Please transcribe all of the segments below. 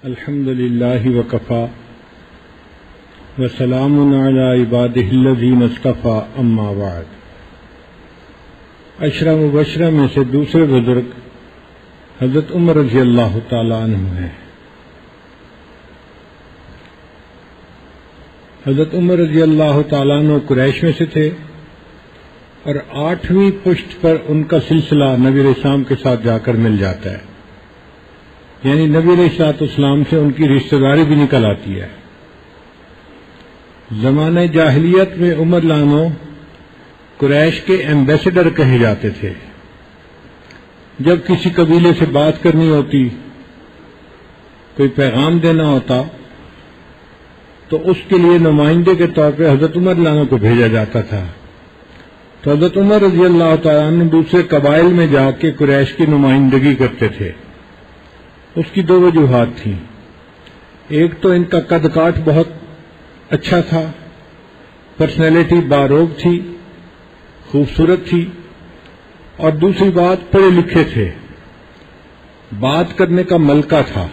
الحمد للہ وکفا وسلام علی عبادہ الذین اصطفیٰ اما بعد۔ عشرہ مبشرہ میں سے دوسرے بزرگ حضرت عمر رضی اللہ تعالیٰ عنہ ہیں۔ حضرت عمر رضی اللہ تعالیٰ عنہ قریش میں سے تھے اور 8ویں پشت پر ان کا سلسلہ نبی علیہ السلام کے ساتھ جا کر مل جاتا ہے، یعنی نبی علیہ السلام سے ان کی رشتہ داری بھی نکل آتی ہے۔ زمانہ جاہلیت میں عمر لانو قریش کے ایمبیسڈر کہے جاتے تھے۔ جب کسی قبیلے سے بات کرنی ہوتی، کوئی پیغام دینا ہوتا، تو اس کے لیے نمائندے کے طور پہ حضرت عمر لانو کو بھیجا جاتا تھا۔ تو حضرت عمر رضی اللہ تعالیٰ عنہ دوسرے قبائل میں جا کے قریش کی نمائندگی کرتے تھے۔ اس کی دو وجوہات تھیں، ایک تو ان کا قد کاٹ بہت اچھا تھا، پرسنالٹی باروب تھی، خوبصورت تھی، اور دوسری بات پڑھے لکھے تھے، بات کرنے کا ملکہ تھا۔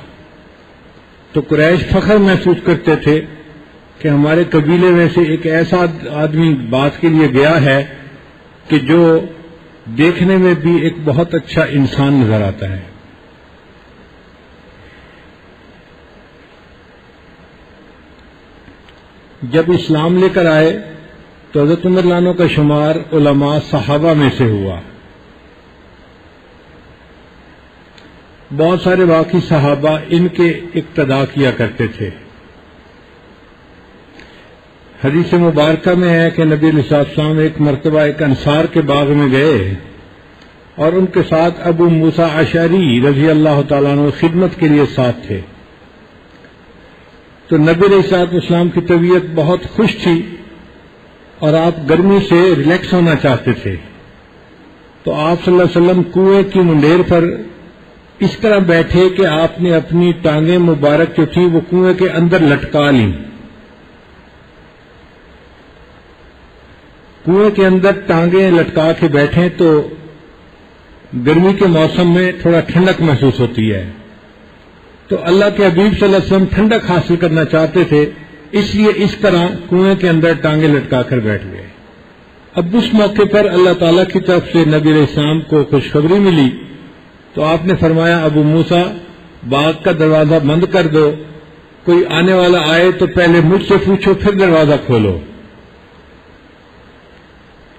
تو قریش فخر محسوس کرتے تھے کہ ہمارے قبیلے میں سے ایک ایسا آدمی بات کے لیے گیا ہے کہ جو دیکھنے میں بھی ایک بہت اچھا انسان نظر آتا ہے۔ جب اسلام لے کر آئے تو حضرت عمر لانو کا شمار علماء صحابہ میں سے ہوا۔ بہت سارے باقی صحابہ ان کے اقتدا کیا کرتے تھے۔ حدیث مبارکہ میں ہے کہ نبی علیہ السلام ایک مرتبہ ایک انصار کے باغ میں گئے اور ان کے ساتھ ابو موسیٰ اشعری رضی اللہ تعالیٰ عنہ خدمت کے لیے ساتھ تھے۔ تو نبی علیہ السلام کی طبیعت بہت خوش تھی اور آپ گرمی سے ریلیکس ہونا چاہتے تھے، تو آپ صلی اللہ علیہ وسلم کنویں کی منڈیر پر اس طرح بیٹھے کہ آپ نے اپنی ٹانگیں مبارک جو تھی وہ کنویں کے اندر لٹکا لیں۔ کنویں کے اندر ٹانگیں لٹکا کے بیٹھیں تو گرمی کے موسم میں تھوڑا ٹھنڈک محسوس ہوتی ہے، تو اللہ کے حبیب صلی اللہ علیہ وسلم ٹھنڈک حاصل کرنا چاہتے تھے، اس لیے اس طرح کنویں کے اندر ٹانگیں لٹکا کر بیٹھ گئے۔ اب اس موقع پر اللہ تعالیٰ کی طرف سے نبی علیہ السلام کو خوشخبری ملی، تو آپ نے فرمایا ابو موسیٰ باغ کا دروازہ بند کر دو، کوئی آنے والا آئے تو پہلے مجھ سے پوچھو پھر دروازہ کھولو۔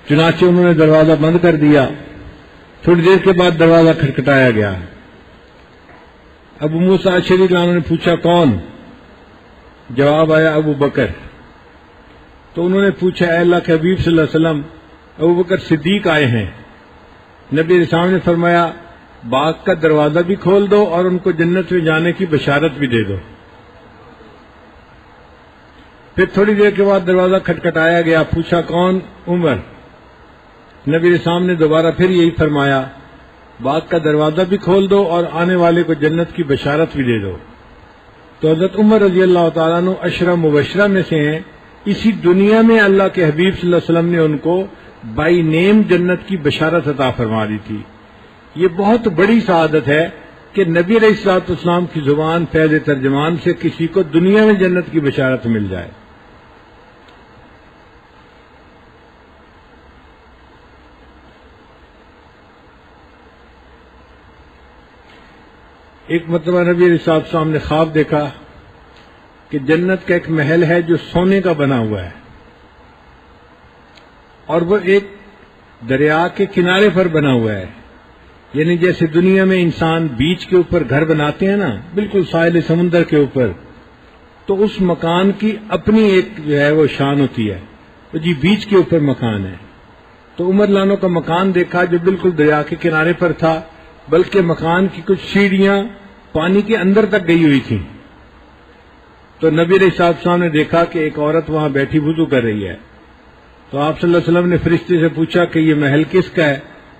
چنانچہ انہوں نے دروازہ بند کر دیا۔ تھوڑی دیر کے بعد دروازہ کھٹکھٹایا گیا۔ ابو موسیٰ اشعری نے پوچھا کون؟ جواب آیا ابو بکر۔ تو انہوں نے پوچھا اے اللہ کے حبیب صلی اللہ علیہ وسلم، ابو بکر صدیق آئے ہیں۔ نبی علیہ السلام نے فرمایا باغ کا دروازہ بھی کھول دو اور ان کو جنت میں جانے کی بشارت بھی دے دو۔ پھر تھوڑی دیر کے بعد دروازہ کھٹکھٹایا گیا، پوچھا کون؟ عمر۔ نبی علیہ السلام نے دوبارہ پھر یہی فرمایا باغ کا دروازہ بھی کھول دو اور آنے والے کو جنت کی بشارت بھی دے دو۔ تو حضرت عمر رضی اللہ تعالیٰ عنہ عشرہ مبشرہ میں سے ہیں۔ اسی دنیا میں اللہ کے حبیب صلی اللہ علیہ وسلم نے ان کو بائی نیم جنت کی بشارت عطا فرما دی تھی۔ یہ بہت بڑی سعادت ہے کہ نبی علیہ السلام کی زبان فیض ترجمان سے کسی کو دنیا میں جنت کی بشارت مل جائے۔ ایک مرتبہ نبی علیہ السلام نے خواب دیکھا کہ جنت کا ایک محل ہے جو سونے کا بنا ہوا ہے، اور وہ ایک دریا کے کنارے پر بنا ہوا ہے، یعنی جیسے دنیا میں انسان بیچ کے اوپر گھر بناتے ہیں نا، بالکل ساحل سمندر کے اوپر، تو اس مکان کی اپنی ایک جو ہے وہ شان ہوتی ہے، تو جی بیچ کے اوپر مکان ہے۔ تو عمر لانو کا مکان دیکھا جو بالکل دریا کے کنارے پر تھا، بلکہ مکان کی کچھ سیڑھیاں پانی کے اندر تک گئی ہوئی تھیں۔ تو نبی علیہ السلام نے دیکھا کہ ایک عورت وہاں بیٹھی وضو کر رہی ہے۔ تو آپ صلی اللہ علیہ وسلم نے فرشتے سے پوچھا کہ یہ محل کس کا ہے؟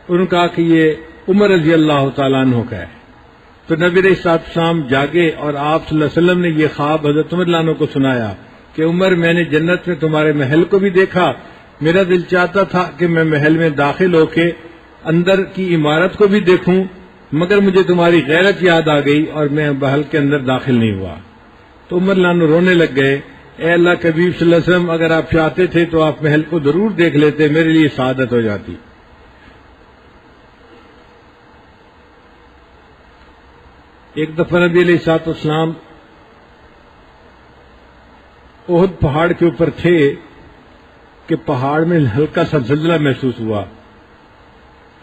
انہوں نے کہا کہ یہ عمر رضی اللہ تعالیٰ عنہ کا ہے۔ تو نبی علیہ السلام جاگے اور آپ صلی اللہ علیہ وسلم نے یہ خواب حضرت عمر عنہ کو سنایا کہ عمر میں نے جنت میں تمہارے محل کو بھی دیکھا، میرا دل چاہتا تھا کہ میں محل میں داخل ہو کے اندر کی عمارت کو بھی دیکھوں مگر مجھے تمہاری غیرت یاد آ گئی اور میں محل کے اندر داخل نہیں ہوا۔ تو عمر لانو رونے لگ گئے، اے اللہ کے حبیب صلی اللہ علیہ وسلم، اگر آپ چاہتے تھے تو آپ محل کو ضرور دیکھ لیتے، میرے لیے سعادت ہو جاتی۔ ایک دفعہ نبی علیہ الصلوۃ والسلام احد پہاڑ کے اوپر تھے کہ پہاڑ میں ہلکا سا زلزلہ محسوس ہوا،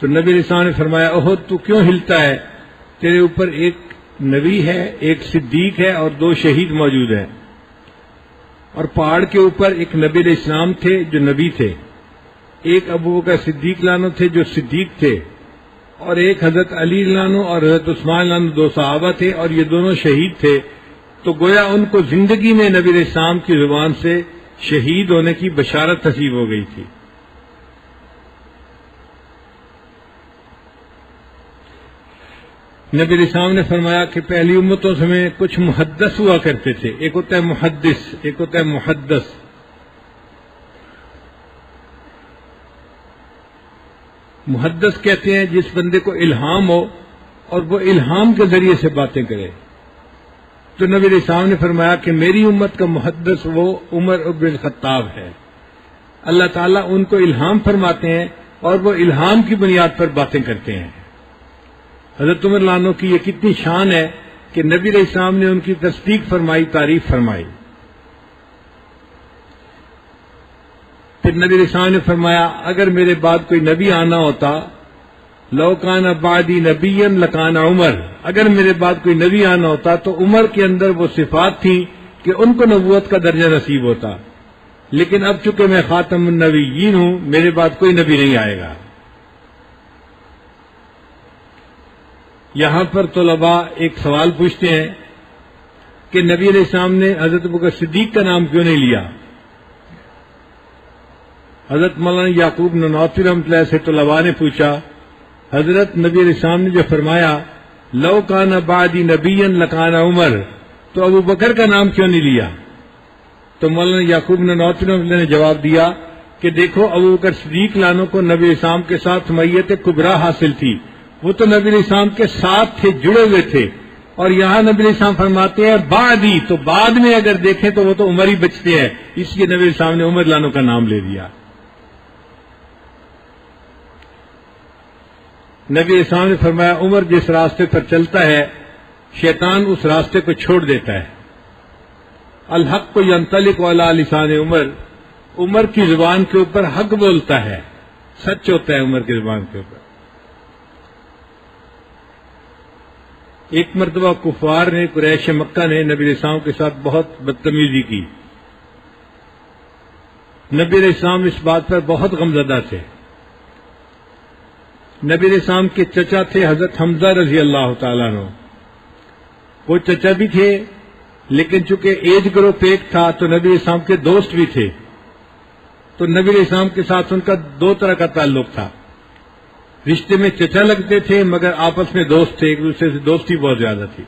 تو نبی علیہ السلام نے فرمایا، احد تو کیوں ہلتا ہے؟ تیرے اوپر ایک نبی ہے، ایک صدیق ہے اور 2 شہید موجود ہیں۔ اور پہاڑ کے اوپر ایک نبی علیہ السلام تھے جو نبی تھے، ایک ابو بکر صدیق لانو تھے جو صدیق تھے، اور ایک حضرت علی لانو اور حضرت عثمان لانو 2 صحابہ تھے، اور یہ دونوں شہید تھے۔ تو گویا ان کو زندگی میں نبی علیہ السلام کی زبان سے شہید ہونے کی بشارت نصیب ہو گئی تھی۔ نبی علیہ السلام نے فرمایا کہ پہلی امتوں سے میں کچھ محدث ہوا کرتے تھے، ایک ہوتا ہے محدث، ایک ہوتا ہے محدث۔ محدث کہتے ہیں جس بندے کو الہام ہو اور وہ الہام کے ذریعے سے باتیں کرے۔ تو نبی علیہ السلام نے فرمایا کہ میری امت کا محدث وہ عمر بن الخطاب ہے، اللہ تعالیٰ ان کو الہام فرماتے ہیں اور وہ الہام کی بنیاد پر باتیں کرتے ہیں۔ حضرت عمر لانو کی یہ کتنی شان ہے کہ نبی علیہ السلام نے ان کی تصدیق فرمائی، تعریف فرمائی۔ پھر نبی علیہ السلام نے فرمایا، اگر میرے بعد کوئی نبی آنا ہوتا، لو کان بعدی نبی لکان عمر، اگر میرے بعد کوئی نبی آنا ہوتا تو عمر کے اندر وہ صفات تھیں کہ ان کو نبوت کا درجہ نصیب ہوتا، لیکن اب چونکہ میں خاتم النبیین ہوں، میرے بعد کوئی نبی نہیں آئے گا۔ یہاں پر طلباء ایک سوال پوچھتے ہیں کہ نبی علیہ السلام نے حضرت ابوبکر صدیق کا نام کیوں نہیں لیا؟ حضرت مولانا یعقوب ننوتوی رحمۃ اللہ سے طلباء نے پوچھا، حضرت نبی علیہ السلام نے جو فرمایا لو کان بعدی نبی لکان عمر، تو ابو بکر کا نام کیوں نہیں لیا؟ تو مولانا یعقوب ننوتوی رحمۃ اللہ نے جواب دیا کہ دیکھو، ابو بکر صدیق لانو کو نبی علیہ السلام کے ساتھ میت کبریٰ حاصل تھی، وہ تو نبی علیہ السلام کے ساتھ تھے، جڑے ہوئے تھے، اور یہاں نبی علیہ السلام فرماتے ہیں بعدی، تو بعد میں اگر دیکھیں تو وہ تو عمر ہی بچتے ہیں، اس لیے نبی علیہ السلام نے عمر لانو کا نام لے دیا۔ نبی علیہ السلام نے فرمایا، عمر جس راستے پر چلتا ہے شیطان اس راستے کو چھوڑ دیتا ہے۔ الحق ینطلق علی لسان عمر، عمر کی زبان کے اوپر حق بولتا ہے، سچ ہوتا ہے عمر کی زبان کے اوپر۔ ایک مرتبہ کفار نے، قریش مکہ نے نبی علیہ السلام کے ساتھ بہت بدتمیزی کی۔ نبی علیہ السلام اس بات پر بہت غمزدہ تھے۔ نبی علیہ السلام کے چچا تھے حضرت حمزہ رضی اللہ تعالیٰ عنہ، وہ چچا بھی تھے لیکن چونکہ ایج گروپ ایک تھا تو نبی علیہ السلام کے دوست بھی تھے، تو نبی علیہ السلام کے ساتھ ان کا 2 طرح کا تعلق تھا، رشتے میں چچا لگتے تھے مگر آپس میں دوست تھے، ایک دوسرے سے دوستی بہت زیادہ تھی۔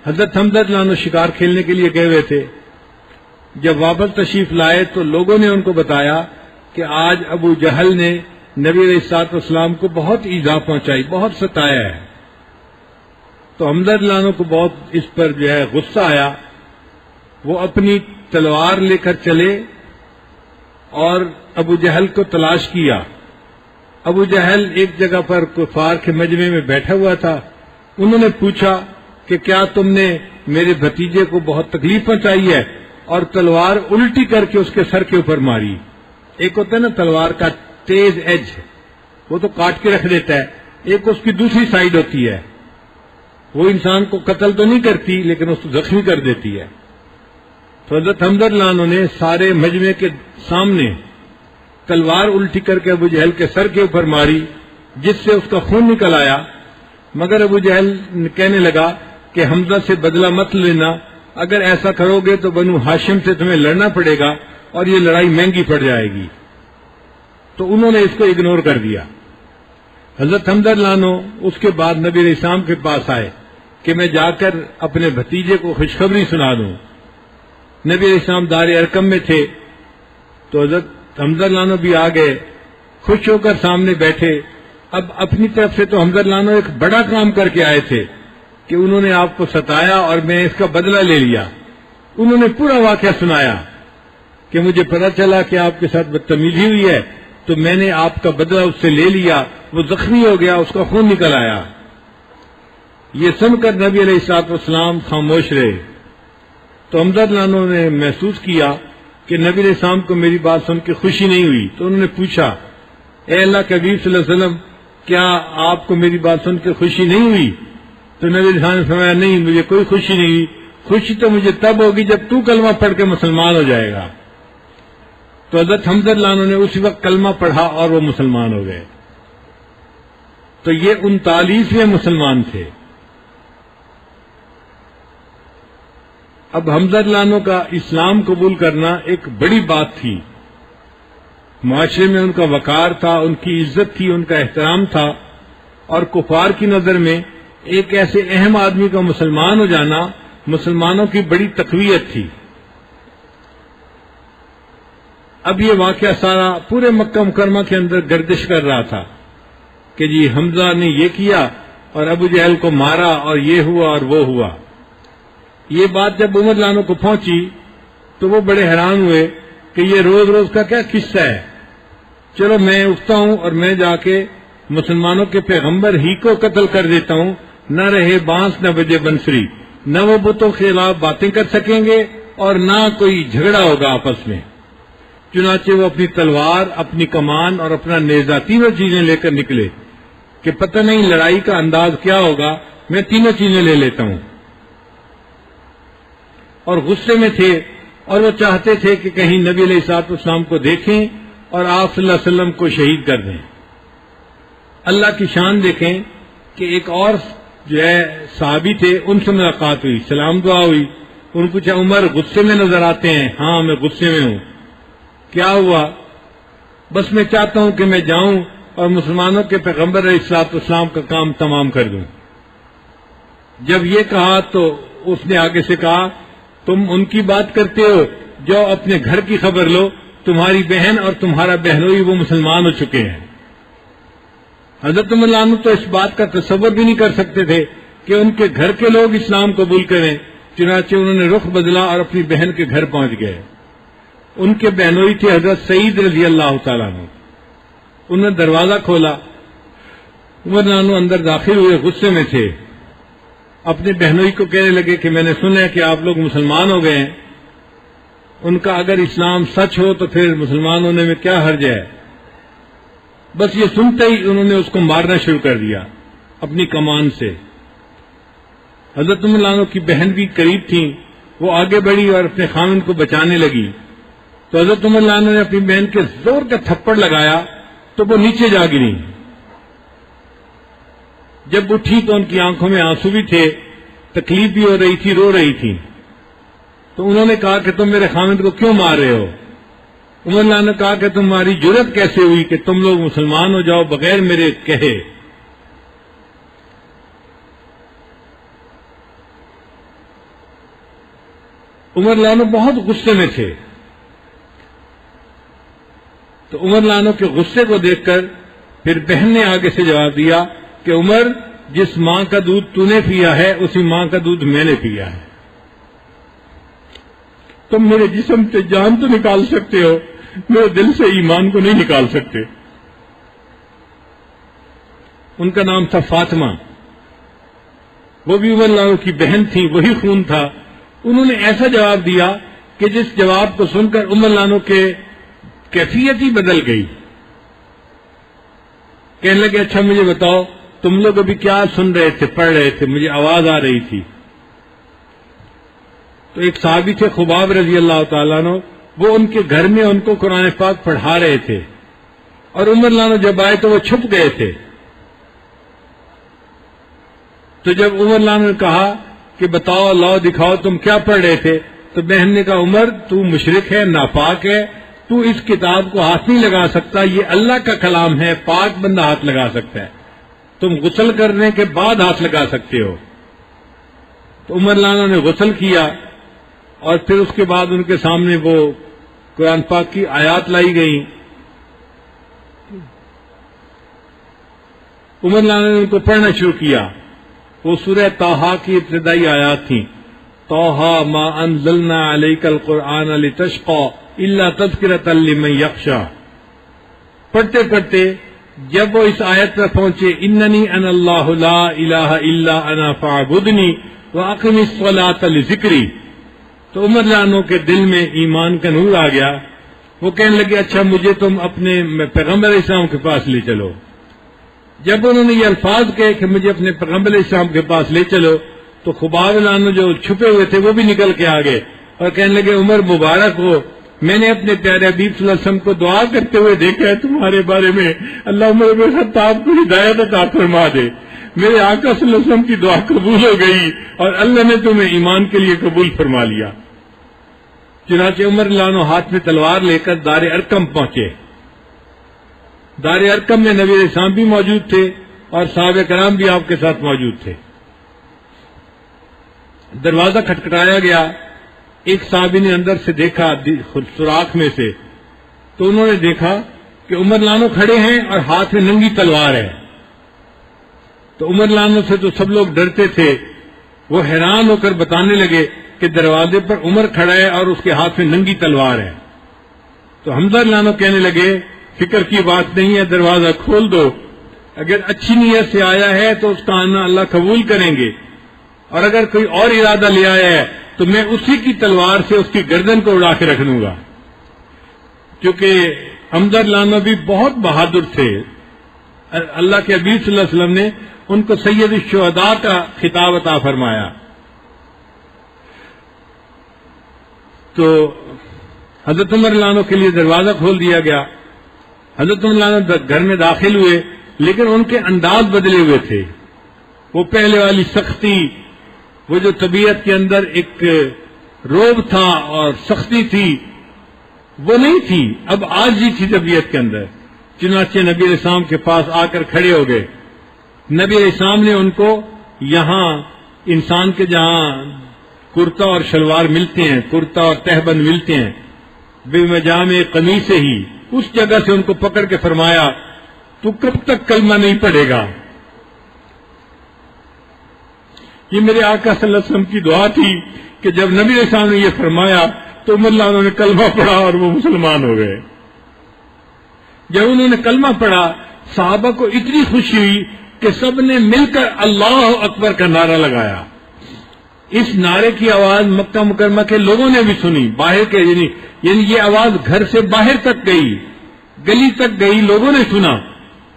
حضرت حمزہ لانو شکار کھیلنے کے لیے گئے ہوئے تھے، جب واپس تشریف لائے تو لوگوں نے ان کو بتایا کہ آج ابو جہل نے نبی علیہ الصلوۃ والسلام کو بہت ایذا پہنچائی، بہت ستایا ہے۔ تو حمزہ لانو کو بہت اس پر جو ہے غصہ آیا، وہ اپنی تلوار لے کر چلے اور ابو جہل کو تلاش کیا۔ ابو جہل ایک جگہ پر کفار کے مجمع میں بیٹھا ہوا تھا، انہوں نے پوچھا کہ کیا تم نے میرے بھتیجے کو بہت تکلیف پہنچائی ہے، اور تلوار الٹی کر کے اس کے سر کے اوپر ماری۔ ایک ہوتا ہے نا تلوار کا تیز ایج، وہ تو کاٹ کے رکھ دیتا ہے، ایک اس کی دوسری سائیڈ ہوتی ہے، وہ انسان کو قتل تو نہیں کرتی لیکن اس کو زخمی کر دیتی ہے۔ تو حضرت حمزہ لانو نے سارے مجمع کے سامنے تلوار الٹی کر کے ابو جہل کے سر کے اوپر ماری، جس سے اس کا خون نکل آیا، مگر ابو جہل کہنے لگا کہ حمزہ سے بدلہ مت لینا، اگر ایسا کرو گے تو بنو ہاشم سے تمہیں لڑنا پڑے گا اور یہ لڑائی مہنگی پڑ جائے گی۔ تو انہوں نے اس کو اگنور کر دیا۔ حضرت حمزہ لانو اس کے بعد نبی علیہ السلام کے پاس آئے کہ میں جا کر اپنے بھتیجے کو خوشخبری سنا دوں۔ نبی علیہ السلام دار ارقم میں تھے تو حضرت حمزہ لانو بھی آ گئے، خوش ہو کر سامنے بیٹھے اب اپنی طرف سے تو حمزہ لانو ایک بڑا کام کر کے آئے تھے کہ انہوں نے آپ کو ستایا اور میں اس کا بدلہ لے لیا. انہوں نے پورا واقعہ سنایا کہ مجھے پتا چلا کہ آپ کے ساتھ بدتمیزی ہوئی ہے تو میں نے آپ کا بدلہ اس سے لے لیا. وہ زخمی ہو گیا, اس کا خون نکل آیا. یہ سن کر نبی علیہ الصلوۃ والسلام خاموش رہے. تو حمزہ لانو نے محسوس کیا کہ نبی علیہ السلام کو میری بات سن کے خوشی نہیں ہوئی. تو انہوں نے پوچھا, اے اللہ کے حبیب صلی اللہ علیہ وسلم, کیا آپ کو میری بات سن کے خوشی نہیں ہوئی؟ تو نبی علیہ السلام نے فرمایا, نہیں, مجھے کوئی خوشی نہیں ہوئی. خوشی تو مجھے تب ہوگی جب تو کلمہ پڑھ کے مسلمان ہو جائے گا. تو حضرت حمزہ لانو نے اسی وقت کلمہ پڑھا اور وہ مسلمان ہو گئے. تو یہ 39ویں مسلمان تھے. اب حمزہ لانو کا اسلام قبول کرنا ایک بڑی بات تھی. معاشرے میں ان کا وقار تھا, ان کی عزت تھی, ان کا احترام تھا, اور کفار کی نظر میں ایک ایسے اہم آدمی کا مسلمان ہو جانا مسلمانوں کی بڑی تقویت تھی. اب یہ واقعہ سارا پورے مکہ مکرمہ کے اندر گردش کر رہا تھا کہ جی حمزہ نے یہ کیا اور ابو جہل کو مارا اور یہ ہوا اور وہ ہوا. یہ بات جب عمر لانو کو پہنچی تو وہ بڑے حیران ہوئے کہ یہ روز روز کا کیا قصہ ہے. چلو میں اٹھتا ہوں اور میں جا کے مسلمانوں کے پیغمبر ہی کو قتل کر دیتا ہوں. نہ رہے بانس نہ بجے بنسری, نہ وہ بتوں کے خلاف باتیں کر سکیں گے اور نہ کوئی جھگڑا ہوگا آپس میں. چنانچہ وہ اپنی تلوار, اپنی کمان اور اپنا نیزہ تینوں چیزیں لے کر نکلے کہ پتہ نہیں لڑائی کا انداز کیا ہوگا, میں تینوں چیزیں لے لیتا ہوں. اور غصے میں تھے اور وہ چاہتے تھے کہ کہیں نبی علیہ الصلوۃ والسلام کو دیکھیں اور آپ صلی اللہ علیہ وسلم کو شہید کر دیں. اللہ کی شان دیکھیں کہ ایک اور جو ہے صحابی تھے, ان سے ملاقات ہوئی, سلام دعا ہوئی. ان کو پوچھا, عمر غصے میں نظر آتے ہیں؟ ہاں میں غصے میں ہوں. کیا ہوا؟ بس میں چاہتا ہوں کہ میں جاؤں اور مسلمانوں کے پیغمبر علیہ الصلوۃ والسلام کا کام تمام کر دوں. جب یہ کہا تو اس نے آگے سے کہا, تم ان کی بات کرتے ہو جو اپنے گھر کی خبر لو, تمہاری بہن اور تمہارا بہنوئی وہ مسلمان ہو چکے ہیں. حضرت عمر لانو تو اس بات کا تصور بھی نہیں کر سکتے تھے کہ ان کے گھر کے لوگ اسلام قبول کریں. چنانچہ انہوں نے رخ بدلا اور اپنی بہن کے گھر پہنچ گئے. ان کے بہنوئی تھے حضرت سعید رضی اللہ تعالیٰ عنہ. انہوں نے دروازہ کھولا. عمر لانو اندر داخل ہوئے, غصے میں تھے. اپنے بہنوئی کو کہنے لگے کہ میں نے سنا ہے کہ آپ لوگ مسلمان ہو گئے ہیں. ان کا اگر اسلام سچ ہو تو پھر مسلمان ہونے میں کیا حرج ہے. بس یہ سنتے ہی انہوں نے اس کو مارنا شروع کر دیا اپنی کمان سے. حضرت عمر لانو کی بہن بھی قریب تھیں, وہ آگے بڑھی اور اپنے خامن کو بچانے لگی. تو حضرت عمر لانو نے اپنی بہن کے زور کا تھپڑ لگایا تو وہ نیچے جا گری. جب اٹھی تو ان کی آنکھوں میں آنسو بھی تھے, تکلیف بھی ہو رہی تھی, رو رہی تھی. تو انہوں نے کہا کہ تم میرے خامد کو کیوں مار رہے ہو؟ عمر اللہ نے کہا کہ تمہاری جرت کیسے ہوئی کہ تم لوگ مسلمان ہو جاؤ بغیر میرے کہے؟ عمر لانو بہت غصے میں تھے. تو عمر لانو کے غصے کو دیکھ کر پھر بہن نے آگے سے جواب دیا کہ عمر, جس ماں کا دودھ تو نے پیا ہے اسی ماں کا دودھ میں نے پیا ہے. تم میرے جسم سے جان تو نکال سکتے ہو, میرے دل سے ایمان کو نہیں نکال سکتے. ان کا نام تھا فاطمہ, وہ بھی عمر لانو کی بہن تھی, وہی خون تھا. انہوں نے ایسا جواب دیا کہ جس جواب کو سن کر عمر لانو کے کیفیت ہی بدل گئی. کہنے لگے, اچھا مجھے بتاؤ تم لوگ ابھی کیا سن رہے تھے, پڑھ رہے تھے, مجھے آواز آ رہی تھی. تو ایک صحابی تھے خباب رضی اللہ تعالیٰ عنہ, وہ ان کے گھر میں ان کو قرآن پاک پڑھا رہے تھے, اور عمر لانو جب آئے تو وہ چھپ گئے تھے. تو جب عمر لانو نے کہا کہ بتاؤ, لاؤ دکھاؤ تم کیا پڑھ رہے تھے, تو بہن نے کہا, عمر تو مشرک ہے, ناپاک ہے, تو اس کتاب کو ہاتھ نہیں لگا سکتا, یہ اللہ کا کلام ہے, پاک بندہ ہاتھ لگا سکتا ہے, تم غسل کرنے کے بعد ہاتھ لگا سکتے ہو. تو عمر لانو نے غسل کیا اور پھر اس کے بعد ان کے سامنے وہ قرآن پاک کی آیات لائی گئیں. عمر لانا نے ان کو پڑھنا شروع کیا. وہ سورہ طٰہٰ کی ابتدائی آیات تھیں. طٰہٰ ما انزلنا علیک القرآن لتشقی الا تذکرۃ لمن یخشی. پڑھتے پڑھتے جب وہ اس آیت پر پہنچے اننی انا اللہ لا الہ الا انا فاعبدنی واقم الصلاۃ لذکری، تو عمر لانا کے دل میں ایمان کا نور آ گیا. وہ کہنے لگے اچھا مجھے تم اپنے پیغمبر اسلام کے پاس لے چلو. جب انہوں نے یہ الفاظ کہے کہ مجھے اپنے پیغمبر اسلام کے پاس لے چلو تو خباب لانا جو چھپے ہوئے تھے وہ بھی نکل کے آ گئے اور کہنے لگے عمر مبارک ہو، میں نے اپنے پیارے حبیب صلی اللہ علیہ وسلم کو دعا کرتے ہوئے دیکھا ہے تمہارے بارے میں، اللہ عمر بن خطاب کو ہدایت عطا فرما دے. میرے آقا صلی اللہ علیہ وسلم کی دعا قبول ہو گئی اور اللہ نے تمہیں ایمان کے لیے قبول فرما لیا. چنانچہ عمر لانو ہاتھ میں تلوار لے کر دار ارقم پہنچے. دار ارقم میں نبی علیہ السلام بھی موجود تھے اور صحابہ کرام بھی آپ کے ساتھ موجود تھے. دروازہ کھٹکھٹایا گیا. ایک صحابی نے اندر سے دیکھا سوراخ میں سے، تو انہوں نے دیکھا کہ عمر لانو کھڑے ہیں اور ہاتھ میں ننگی تلوار ہے. تو عمر لانو سے تو سب لوگ ڈرتے تھے. وہ حیران ہو کر بتانے لگے کہ دروازے پر عمر کھڑا ہے اور اس کے ہاتھ میں ننگی تلوار ہے. تو حمزہ لانو کہنے لگے فکر کی بات نہیں ہے، دروازہ کھول دو. اگر اچھی نیت سے آیا ہے تو اس کا آنا اللہ قبول کریں گے، اور اگر کوئی اور ارادہ لے آیا ہے تو میں اسی کی تلوار سے اس کی گردن کو اڑا کے رکھ لوں گا. کیونکہ حمزہ لانو بھی بہت بہادر تھے. اللہ کے حبیب صلی اللہ علیہ وسلم نے ان کو سید الشہداء کا خطاب عطا فرمایا. تو حضرت عمر لانو کے لیے دروازہ کھول دیا گیا. حضرت عمر لانو گھر میں داخل ہوئے، لیکن ان کے انداز بدلے ہوئے تھے. وہ پہلے والی سختی، وہ جو طبیعت کے اندر ایک روب تھا اور سختی تھی وہ نہیں تھی. اب عاجزی تھی طبیعت کے اندر. چنانچہ نبی علیہ السلام کے پاس آ کر کھڑے ہو گئے. نبی علیہ السلام نے ان کو یہاں انسان کے جہاں کرتا اور شلوار ملتے ہیں، کرتا اور تہبند ملتے ہیں، بے مجامع قمیص سے ہی اس جگہ سے ان کو پکڑ کے فرمایا تو کب تک کلمہ نہیں پڑھے گا؟ یہ میرے آقا صلی اللہ علیہ وسلم کی دعا تھی کہ جب نبی علیہ السلام نے یہ فرمایا تو عمر لانو نے کلمہ پڑھا اور وہ مسلمان ہو گئے. جب انہوں نے کلمہ پڑھا صحابہ کو اتنی خوشی ہوئی کہ سب نے مل کر اللہ اکبر کا نعرہ لگایا. اس نعرے کی آواز مکہ مکرمہ کے لوگوں نے بھی سنی، باہر کے یعنی یہ آواز گھر سے باہر تک گئی، گلی تک گئی، لوگوں نے سنا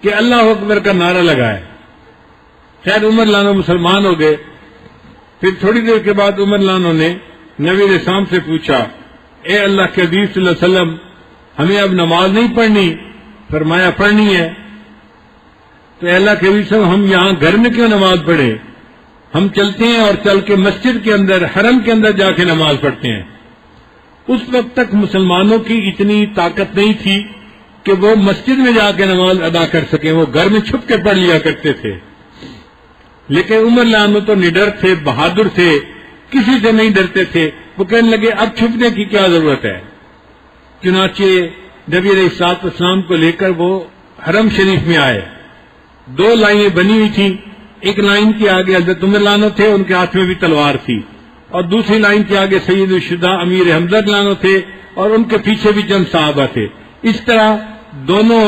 کہ اللہ اکبر کا نعرہ لگائے. خیر عمر لانو مسلمان ہو گئے. پھر تھوڑی دیر کے بعد عمر لانو نے نبی علیہ السلام سے پوچھا اے اللہ کے حبیب صلی اللہ علیہ وسلم ہمیں اب نماز نہیں پڑھنی؟ فرمایا پڑھنی ہے. تو اے اللہ کے حبیب صلی اللہ علیہ وسلم ہم یہاں گھر میں کیوں نماز پڑھیں؟ ہم چلتے ہیں اور چل کے مسجد کے اندر، حرم کے اندر جا کے نماز پڑھتے ہیں. اس وقت تک مسلمانوں کی اتنی طاقت نہیں تھی کہ وہ مسجد میں جا کے نماز ادا کر سکیں. وہ گھر میں چھپ کے پڑھ لیا کرتے تھے. لیکن عمر لانو تو نڈر تھے، بہادر تھے، کسی سے نہیں ڈرتے تھے. وہ کہنے لگے اب چھپنے کی کیا ضرورت ہے. چنانچہ نبی علیہ الصلوۃ والسلام کو لے کر وہ حرم شریف میں آئے. 2 لائنیں بنی ہوئی تھیں. ایک لائن کے آگے حضرت عمر لانو تھے، ان کے ہاتھ میں بھی تلوار تھی، اور دوسری لائن کے آگے سید الشہداء امیر حمزہ لانو تھے اور ان کے پیچھے بھی چند صحابہ تھے. اس طرح دونوں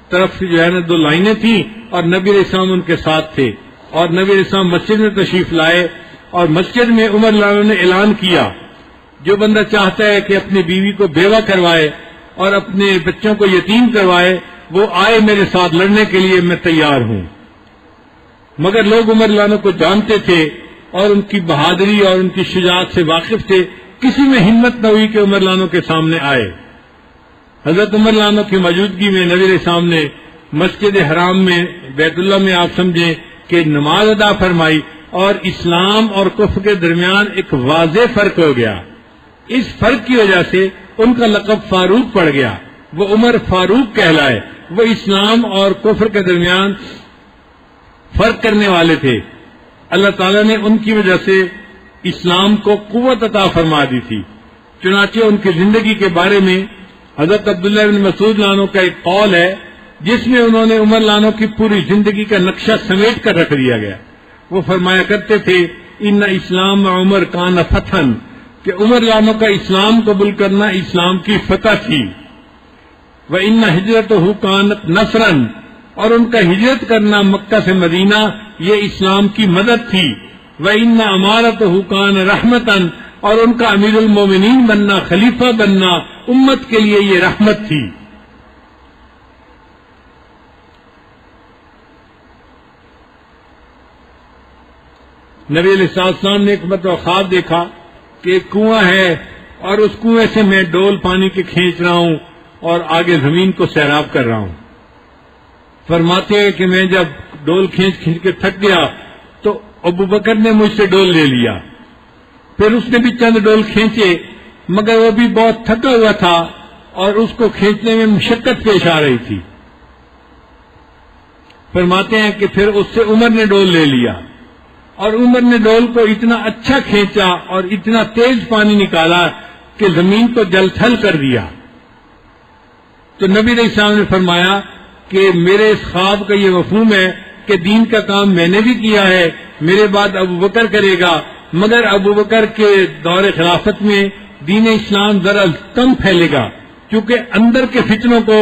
طرف سے جو ہے نا 2 لائنیں تھیں اور نبی علیہ السلام ان کے ساتھ تھے. اور نبی علیہ السلام مسجد میں تشریف لائے اور مسجد میں عمر لانو نے اعلان کیا جو بندہ چاہتا ہے کہ اپنی بیوی کو بیوہ کروائے اور اپنے بچوں کو یتیم کروائے وہ آئے میرے ساتھ لڑنے کے لیے، میں تیار ہوں. مگر لوگ عمر لانو کو جانتے تھے اور ان کی بہادری اور ان کی شجاعت سے واقف تھے. کسی میں ہمت نہ ہوئی کہ عمر لانو کے سامنے آئے. حضرت عمر لانو کی موجودگی میں نبی علیہ السلام نے مسجد حرام میں بیت اللہ میں آپ سمجھیں کہ نماز ادا فرمائی اور اسلام اور کفر کے درمیان ایک واضح فرق ہو گیا. اس فرق کی وجہ سے ان کا لقب فاروق پڑ گیا. وہ عمر فاروق کہلائے. وہ اسلام اور کفر کے درمیان فرق کرنے والے تھے. اللہ تعالیٰ نے ان کی وجہ سے اسلام کو قوت عطا فرما دی تھی. چنانچہ ان کی زندگی کے بارے میں حضرت عبداللہ بن مسعود لانو کا ایک قول ہے جس میں انہوں نے عمر لانو کی پوری زندگی کا نقشہ سمیٹ کر رکھ دیا گیا. وہ فرمایا کرتے تھے ان اسلام عمر کان فتحن، کہ عمر لانو کا اسلام قبول کرنا اسلام کی فتح تھی. وَإِنَّ هِجْرَتُهُ كَانَتْ نَصْرًا، اور ان کا ہجرت کرنا مکہ سے مدینہ یہ اسلام کی مدد تھی. وَإِنَّ أَمَارَتُهُ كَانَ رَحْمَةً، اور ان کا امیر المومنین بننا، خلیفہ بننا امت کے لیے یہ رحمت تھی. نبی علیہ السلام نے ایک مرتبہ خواب دیکھا کہ ایک کنواں ہے اور اس کنویں سے میں ڈول پانی کے کھینچ رہا ہوں اور آگے زمین کو سیراب کر رہا ہوں. فرماتے ہیں کہ میں جب ڈول کھینچ کھینچ کے تھک گیا تو ابو بکر نے مجھ سے ڈول لے لیا. پھر اس نے بھی چند ڈول کھینچے مگر وہ بھی بہت تھکا ہوا تھا اور اس کو کھینچنے میں مشقت پیش آ رہی تھی. فرماتے ہیں کہ پھر اس سے عمر نے ڈول لے لیا اور عمر نے ڈول کو اتنا اچھا کھینچا اور اتنا تیز پانی نکالا کہ زمین کو جل تھل کر دیا. تو نبی علیہ السلام نے فرمایا کہ میرے اس خواب کا یہ مفہوم ہے کہ دین کا کام میں نے بھی کیا ہے، میرے بعد ابو بکر کرے گا، مگر ابو بکر کے دور خلافت میں دین اسلام ذرا کم پھیلے گا کیونکہ اندر کے فتنوں کو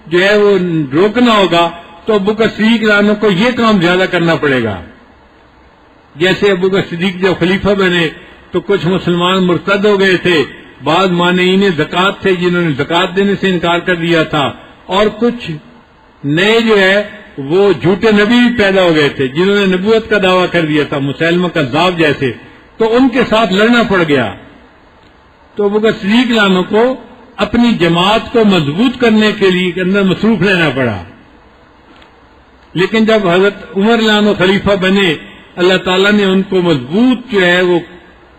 جو ہے وہ روکنا ہوگا. تو ابو بکر صدیق رانو کو یہ کام زیادہ کرنا پڑے گا. جیسے ابو بکر صدیق جب خلیفہ بنے تو کچھ مسلمان مرتد ہو گئے تھے، بعض مانعین زکوٰۃ تھے جنہوں نے زکوٰۃ دینے سے انکار کر دیا تھا، اور کچھ نئے جو ہے وہ جھوٹے نبی بھی پیدا ہو گئے تھے جنہوں نے نبوت کا دعویٰ کر دیا تھا، مسیلمہ کذاب جیسے، تو ان کے ساتھ لڑنا پڑ گیا. تو ابو بکر صدیق لانو کو اپنی جماعت کو مضبوط کرنے کے لیے اندر مصروف رہنا پڑا. لیکن جب حضرت عمر لانو خلیفہ بنے، اللہ تعالیٰ نے ان کو مضبوط جو ہے وہ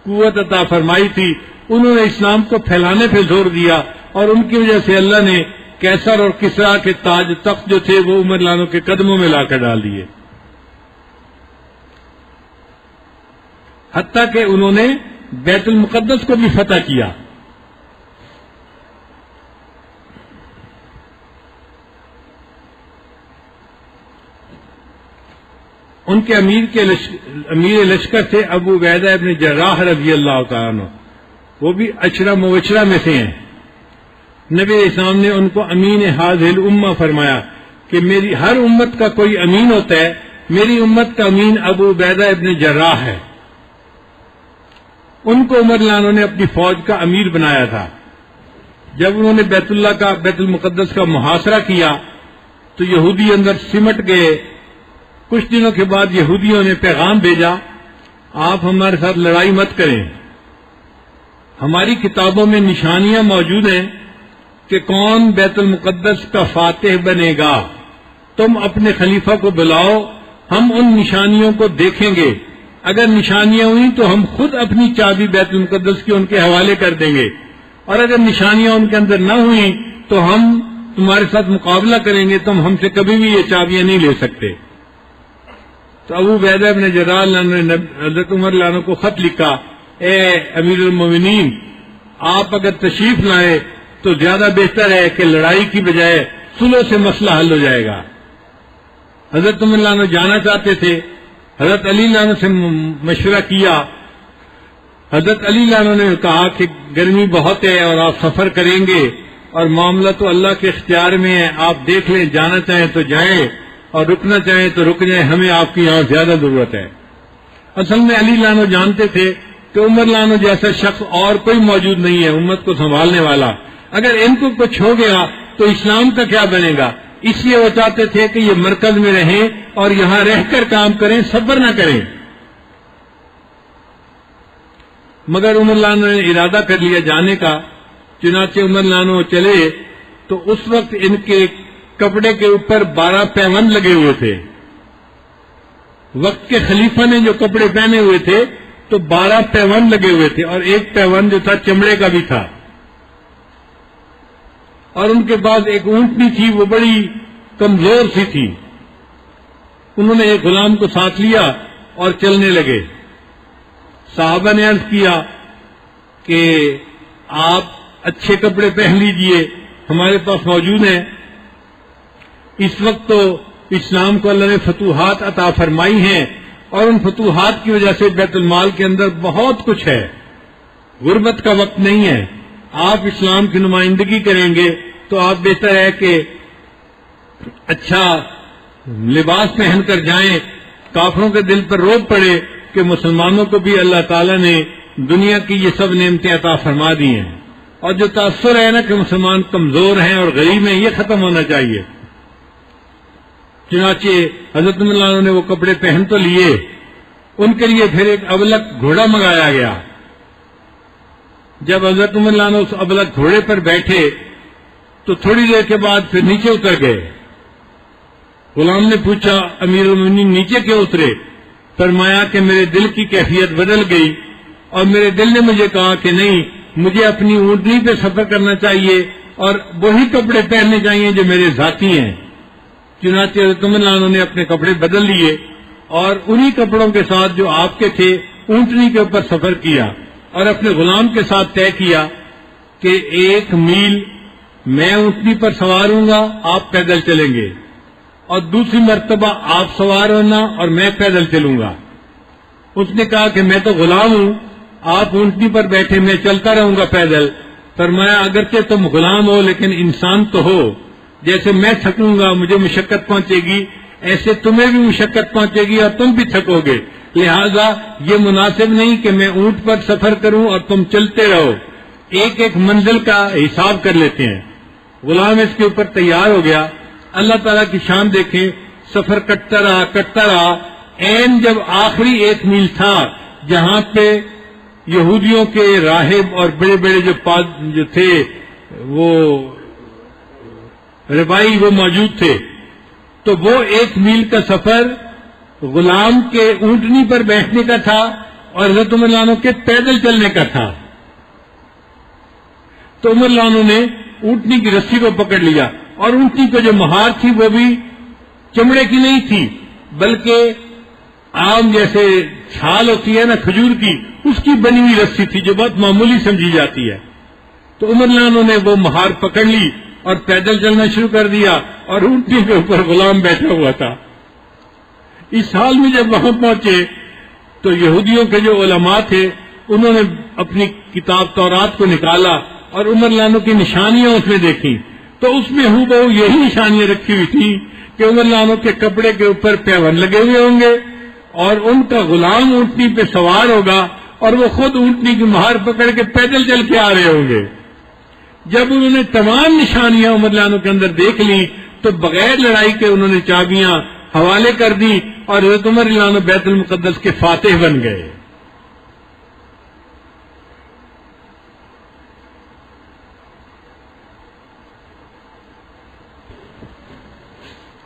قوت عطا فرمائی تھی، انہوں نے اسلام کو پھیلانے پہ زور دیا اور ان کی وجہ سے اللہ نے کیسر اور کسرا کے تاج تخت جو تھے وہ عمر لانو کے قدموں میں لا کر ڈال دیے. حتیٰ کہ انہوں نے بیت المقدس کو بھی فتح کیا. ان کے امیر لشکر تھے ابو عبیدہ ابن جراح رضی اللہ تعالیٰ عنہ، وہ بھی اشرا مبشرہ میں سے ہیں. نبی علیہ السلام نے ان کو امین حاضر الامہ فرمایا کہ میری ہر امت کا کوئی امین ہوتا ہے، میری امت کا امین ابو عبیدہ ابن جراح ہے. ان کو عمر لانو نے اپنی فوج کا امیر بنایا تھا. جب انہوں نے بیت المقدس کا محاصرہ کیا تو یہودی اندر سمٹ گئے. کچھ دنوں کے بعد یہودیوں نے پیغام بھیجا، آپ ہمارے ساتھ لڑائی مت کریں، ہماری کتابوں میں نشانیاں موجود ہیں کہ کون بیت المقدس کا فاتح بنے گا، تم اپنے خلیفہ کو بلاؤ، ہم ان نشانیوں کو دیکھیں گے، اگر نشانیاں ہوئیں تو ہم خود اپنی چابی بیت المقدس کی ان کے حوالے کر دیں گے، اور اگر نشانیاں ان کے اندر نہ ہوئیں تو ہم تمہارے ساتھ مقابلہ کریں گے، تم ہم سے کبھی بھی یہ چابیاں نہیں لے سکتے. تو ابو عبیدہ ابن جراح نے حضرت عمر لانو کو خط لکھا، اے امیر المومنین، آپ اگر تشریف لائیں تو زیادہ بہتر ہے کہ لڑائی کی بجائے صلح سے مسئلہ حل ہو جائے گا. حضرت عمر لانو جانا چاہتے تھے، حضرت علی لانو سے مشورہ کیا. حضرت علی لانو نے کہا کہ گرمی بہت ہے اور آپ سفر کریں گے اور معاملہ تو اللہ کے اختیار میں ہے، آپ دیکھ لیں، جانا چاہیں تو جائیں اور رکنا چاہیں تو رک جائیں، ہمیں آپ کی یہاں زیادہ ضرورت ہے. اصل میں علی لانو جانتے تھے کہ عمر لانو جیسا شخص اور کوئی موجود نہیں ہے امت کو سنبھالنے والا، اگر ان کو کچھ ہو گیا تو اسلام کا کیا بنے گا. اس لیے وہ چاہتے تھے کہ یہ مرکز میں رہیں اور یہاں رہ کر کام کریں، صبر نہ کریں. مگر عمر لانو نے ارادہ کر لیا جانے کا. چنانچہ عمر لانو چلے تو اس وقت ان کے کپڑے کے اوپر 12 پیوند لگے ہوئے تھے. وقت کے خلیفہ نے جو کپڑے پہنے ہوئے تھے تو 12 پیوند لگے ہوئے تھے، اور ایک پیوند جو تھا چمڑے کا بھی تھا. اور ان کے پاس ایک اونٹنی تھی، وہ بڑی کمزور سی تھی. انہوں نے ایک غلام کو ساتھ لیا اور چلنے لگے. صحابہ نے عرض کیا کہ آپ اچھے کپڑے پہن لیجئے، ہمارے پاس موجود ہیں. اس وقت تو اسلام کو اللہ نے فتوحات عطا فرمائی ہیں اور ان فتوحات کی وجہ سے بیت المال کے اندر بہت کچھ ہے. غربت کا وقت نہیں ہے. آپ اسلام کی نمائندگی کریں گے تو آپ بہتر ہے کہ اچھا لباس پہن کر جائیں. کافروں کے دل پر روب پڑے کہ مسلمانوں کو بھی اللہ تعالیٰ نے دنیا کی یہ سب نعمتیں عطا فرما دی ہیں، اور جو تاثر ہے نا کہ مسلمان کمزور ہیں اور غریب ہیں، یہ ختم ہونا چاہیے. چنانچہ حضرت عمر عنہ نے وہ کپڑے پہن تو لیے، ان کے لیے پھر ایک ابلک گھوڑا منگایا گیا. جب حضرت عمر عنہ اس ابلک گھوڑے پر بیٹھے تو تھوڑی دیر کے بعد پھر نیچے اتر گئے. غلام نے پوچھا امیر المومنین نیچے کیوں اترے؟ فرمایا کہ میرے دل کی کیفیت بدل گئی اور میرے دل نے مجھے کہا کہ نہیں، مجھے اپنی اونٹنی پہ سفر کرنا چاہیے اور وہی کپڑے پہننے چاہیے جو میرے ذاتی ہیں. چنانچہ حضرت عمر عنہ نے اپنے کپڑے بدل لیے اور انہی کپڑوں کے ساتھ جو آپ کے تھے اونٹنی کے اوپر سفر کیا اور اپنے غلام کے ساتھ طے کیا کہ 1 میل میں اونٹنی پر سوار ہوں گا، آپ پیدل چلیں گے، اور دوسری مرتبہ آپ سوار ہونا اور میں پیدل چلوں گا. اس نے کہا کہ میں تو غلام ہوں، آپ اونٹنی پر بیٹھے، میں چلتا رہوں گا پیدل. فرمایا اگرچہ تم غلام ہو لیکن انسان تو ہو، جیسے میں تھکوں گا مجھے مشقت پہنچے گی، ایسے تمہیں بھی مشقت پہنچے گی اور تم بھی تھکو گے، لہذا یہ مناسب نہیں کہ میں اونٹ پر سفر کروں اور تم چلتے رہو، ایک ایک منزل کا حساب کر لیتے ہیں. غلام اس کے اوپر تیار ہو گیا. اللہ تعالیٰ کی شان دیکھیں، سفر کٹتا رہا. عین جب آخری 1 میل تھا جہاں پہ یہودیوں کے راہب اور بڑے بڑے جو تھے وہ ربائی وہ موجود تھے، تو وہ 1 میل کا سفر غلام کے اونٹنی پر بیٹھنے کا تھا اور حضرت عمر عنہ کے پیدل چلنے کا تھا. تو عمر عنہ نے اونٹنی کی رسی کو پکڑ لیا اور اونٹنی کو جو مہار تھی وہ بھی چمڑے کی نہیں تھی بلکہ عام جیسے چھال ہوتی ہے نا کھجور کی، اس کی بنی ہوئی رسی تھی جو بہت معمولی سمجھی جاتی ہے. تو عمر عنہ نے وہ مہار پکڑ لی اور پیدل چلنا شروع کر دیا اور اونٹنی کے اوپر غلام بیٹھا ہوا تھا. اس حال میں جب وہاں پہنچے تو یہودیوں کے جو علماء تھے انہوں نے اپنی کتاب تورات کو نکالا اور عمر عنہ کی نشانیاں اس میں دیکھی، تو اس میں ہو بہو یہی نشانیاں رکھی ہوئی تھی کہ عمر عنہ کے کپڑے کے اوپر پیون لگے ہوئے ہوں گے اور ان کا غلام اونٹنی پہ سوار ہوگا اور وہ خود اونٹنی کی مہار پکڑ کے پیدل چل کے آ رہے ہوں گے. جب انہوں نے تمام نشانیاں عمر عنہ کے اندر دیکھ لی تو بغیر لڑائی کے انہوں نے چابیاں حوالے کر دی اور حضرت عمر عنہ بیت المقدس کے فاتح بن گئے.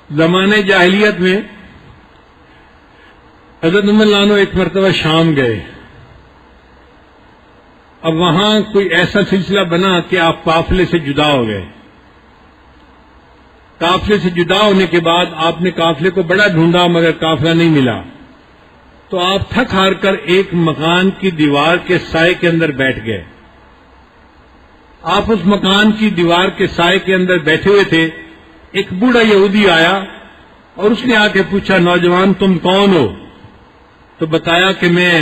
زمانے جاہلیت میں حضرت عمر عنہ ایک مرتبہ شام گئے. اب وہاں کوئی ایسا سلسلہ بنا کہ آپ قافلے سے جدا ہو گئے. قافلے سے جدا ہونے کے بعد آپ نے قافلے کو بڑا ڈھونڈا مگر قافلہ نہیں ملا، تو آپ تھک ہار کر ایک مکان کی دیوار کے سائے کے اندر بیٹھ گئے. آپ اس مکان کی دیوار کے سائے کے اندر بیٹھے ہوئے تھے. ایک بوڑھا یہودی آیا اور اس نے آ کے پوچھا نوجوان تم کون ہو؟ تو بتایا کہ میں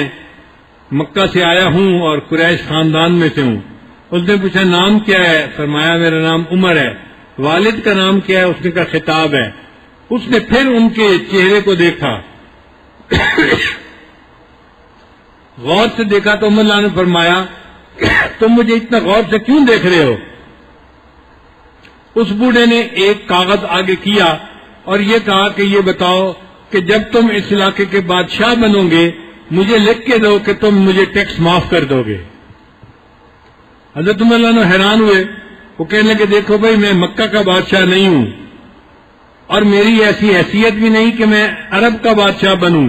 مکہ سے آیا ہوں اور قریش خاندان میں سے ہوں. اس نے پوچھا نام کیا ہے؟ فرمایا میرا نام عمر ہے. والد کا نام کیا ہے؟ اس نے کہا خطاب ہے. اس نے پھر ان کے چہرے کو دیکھا غور سے دیکھا تو عمر عنہ نے فرمایا تم مجھے اتنا غور سے کیوں دیکھ رہے ہو؟ اس بوڑھے نے ایک کاغذ آگے کیا اور یہ کہا کہ یہ بتاؤ کہ جب تم اس علاقے کے بادشاہ بنو گے مجھے لکھ کے دو کہ تم مجھے ٹیکس معاف کر دو گے. حضرت عمر عنہ حیران ہوئے. وہ کہنے لگے دیکھو بھائی میں مکہ کا بادشاہ نہیں ہوں اور میری ایسی حیثیت بھی نہیں کہ میں عرب کا بادشاہ بنوں،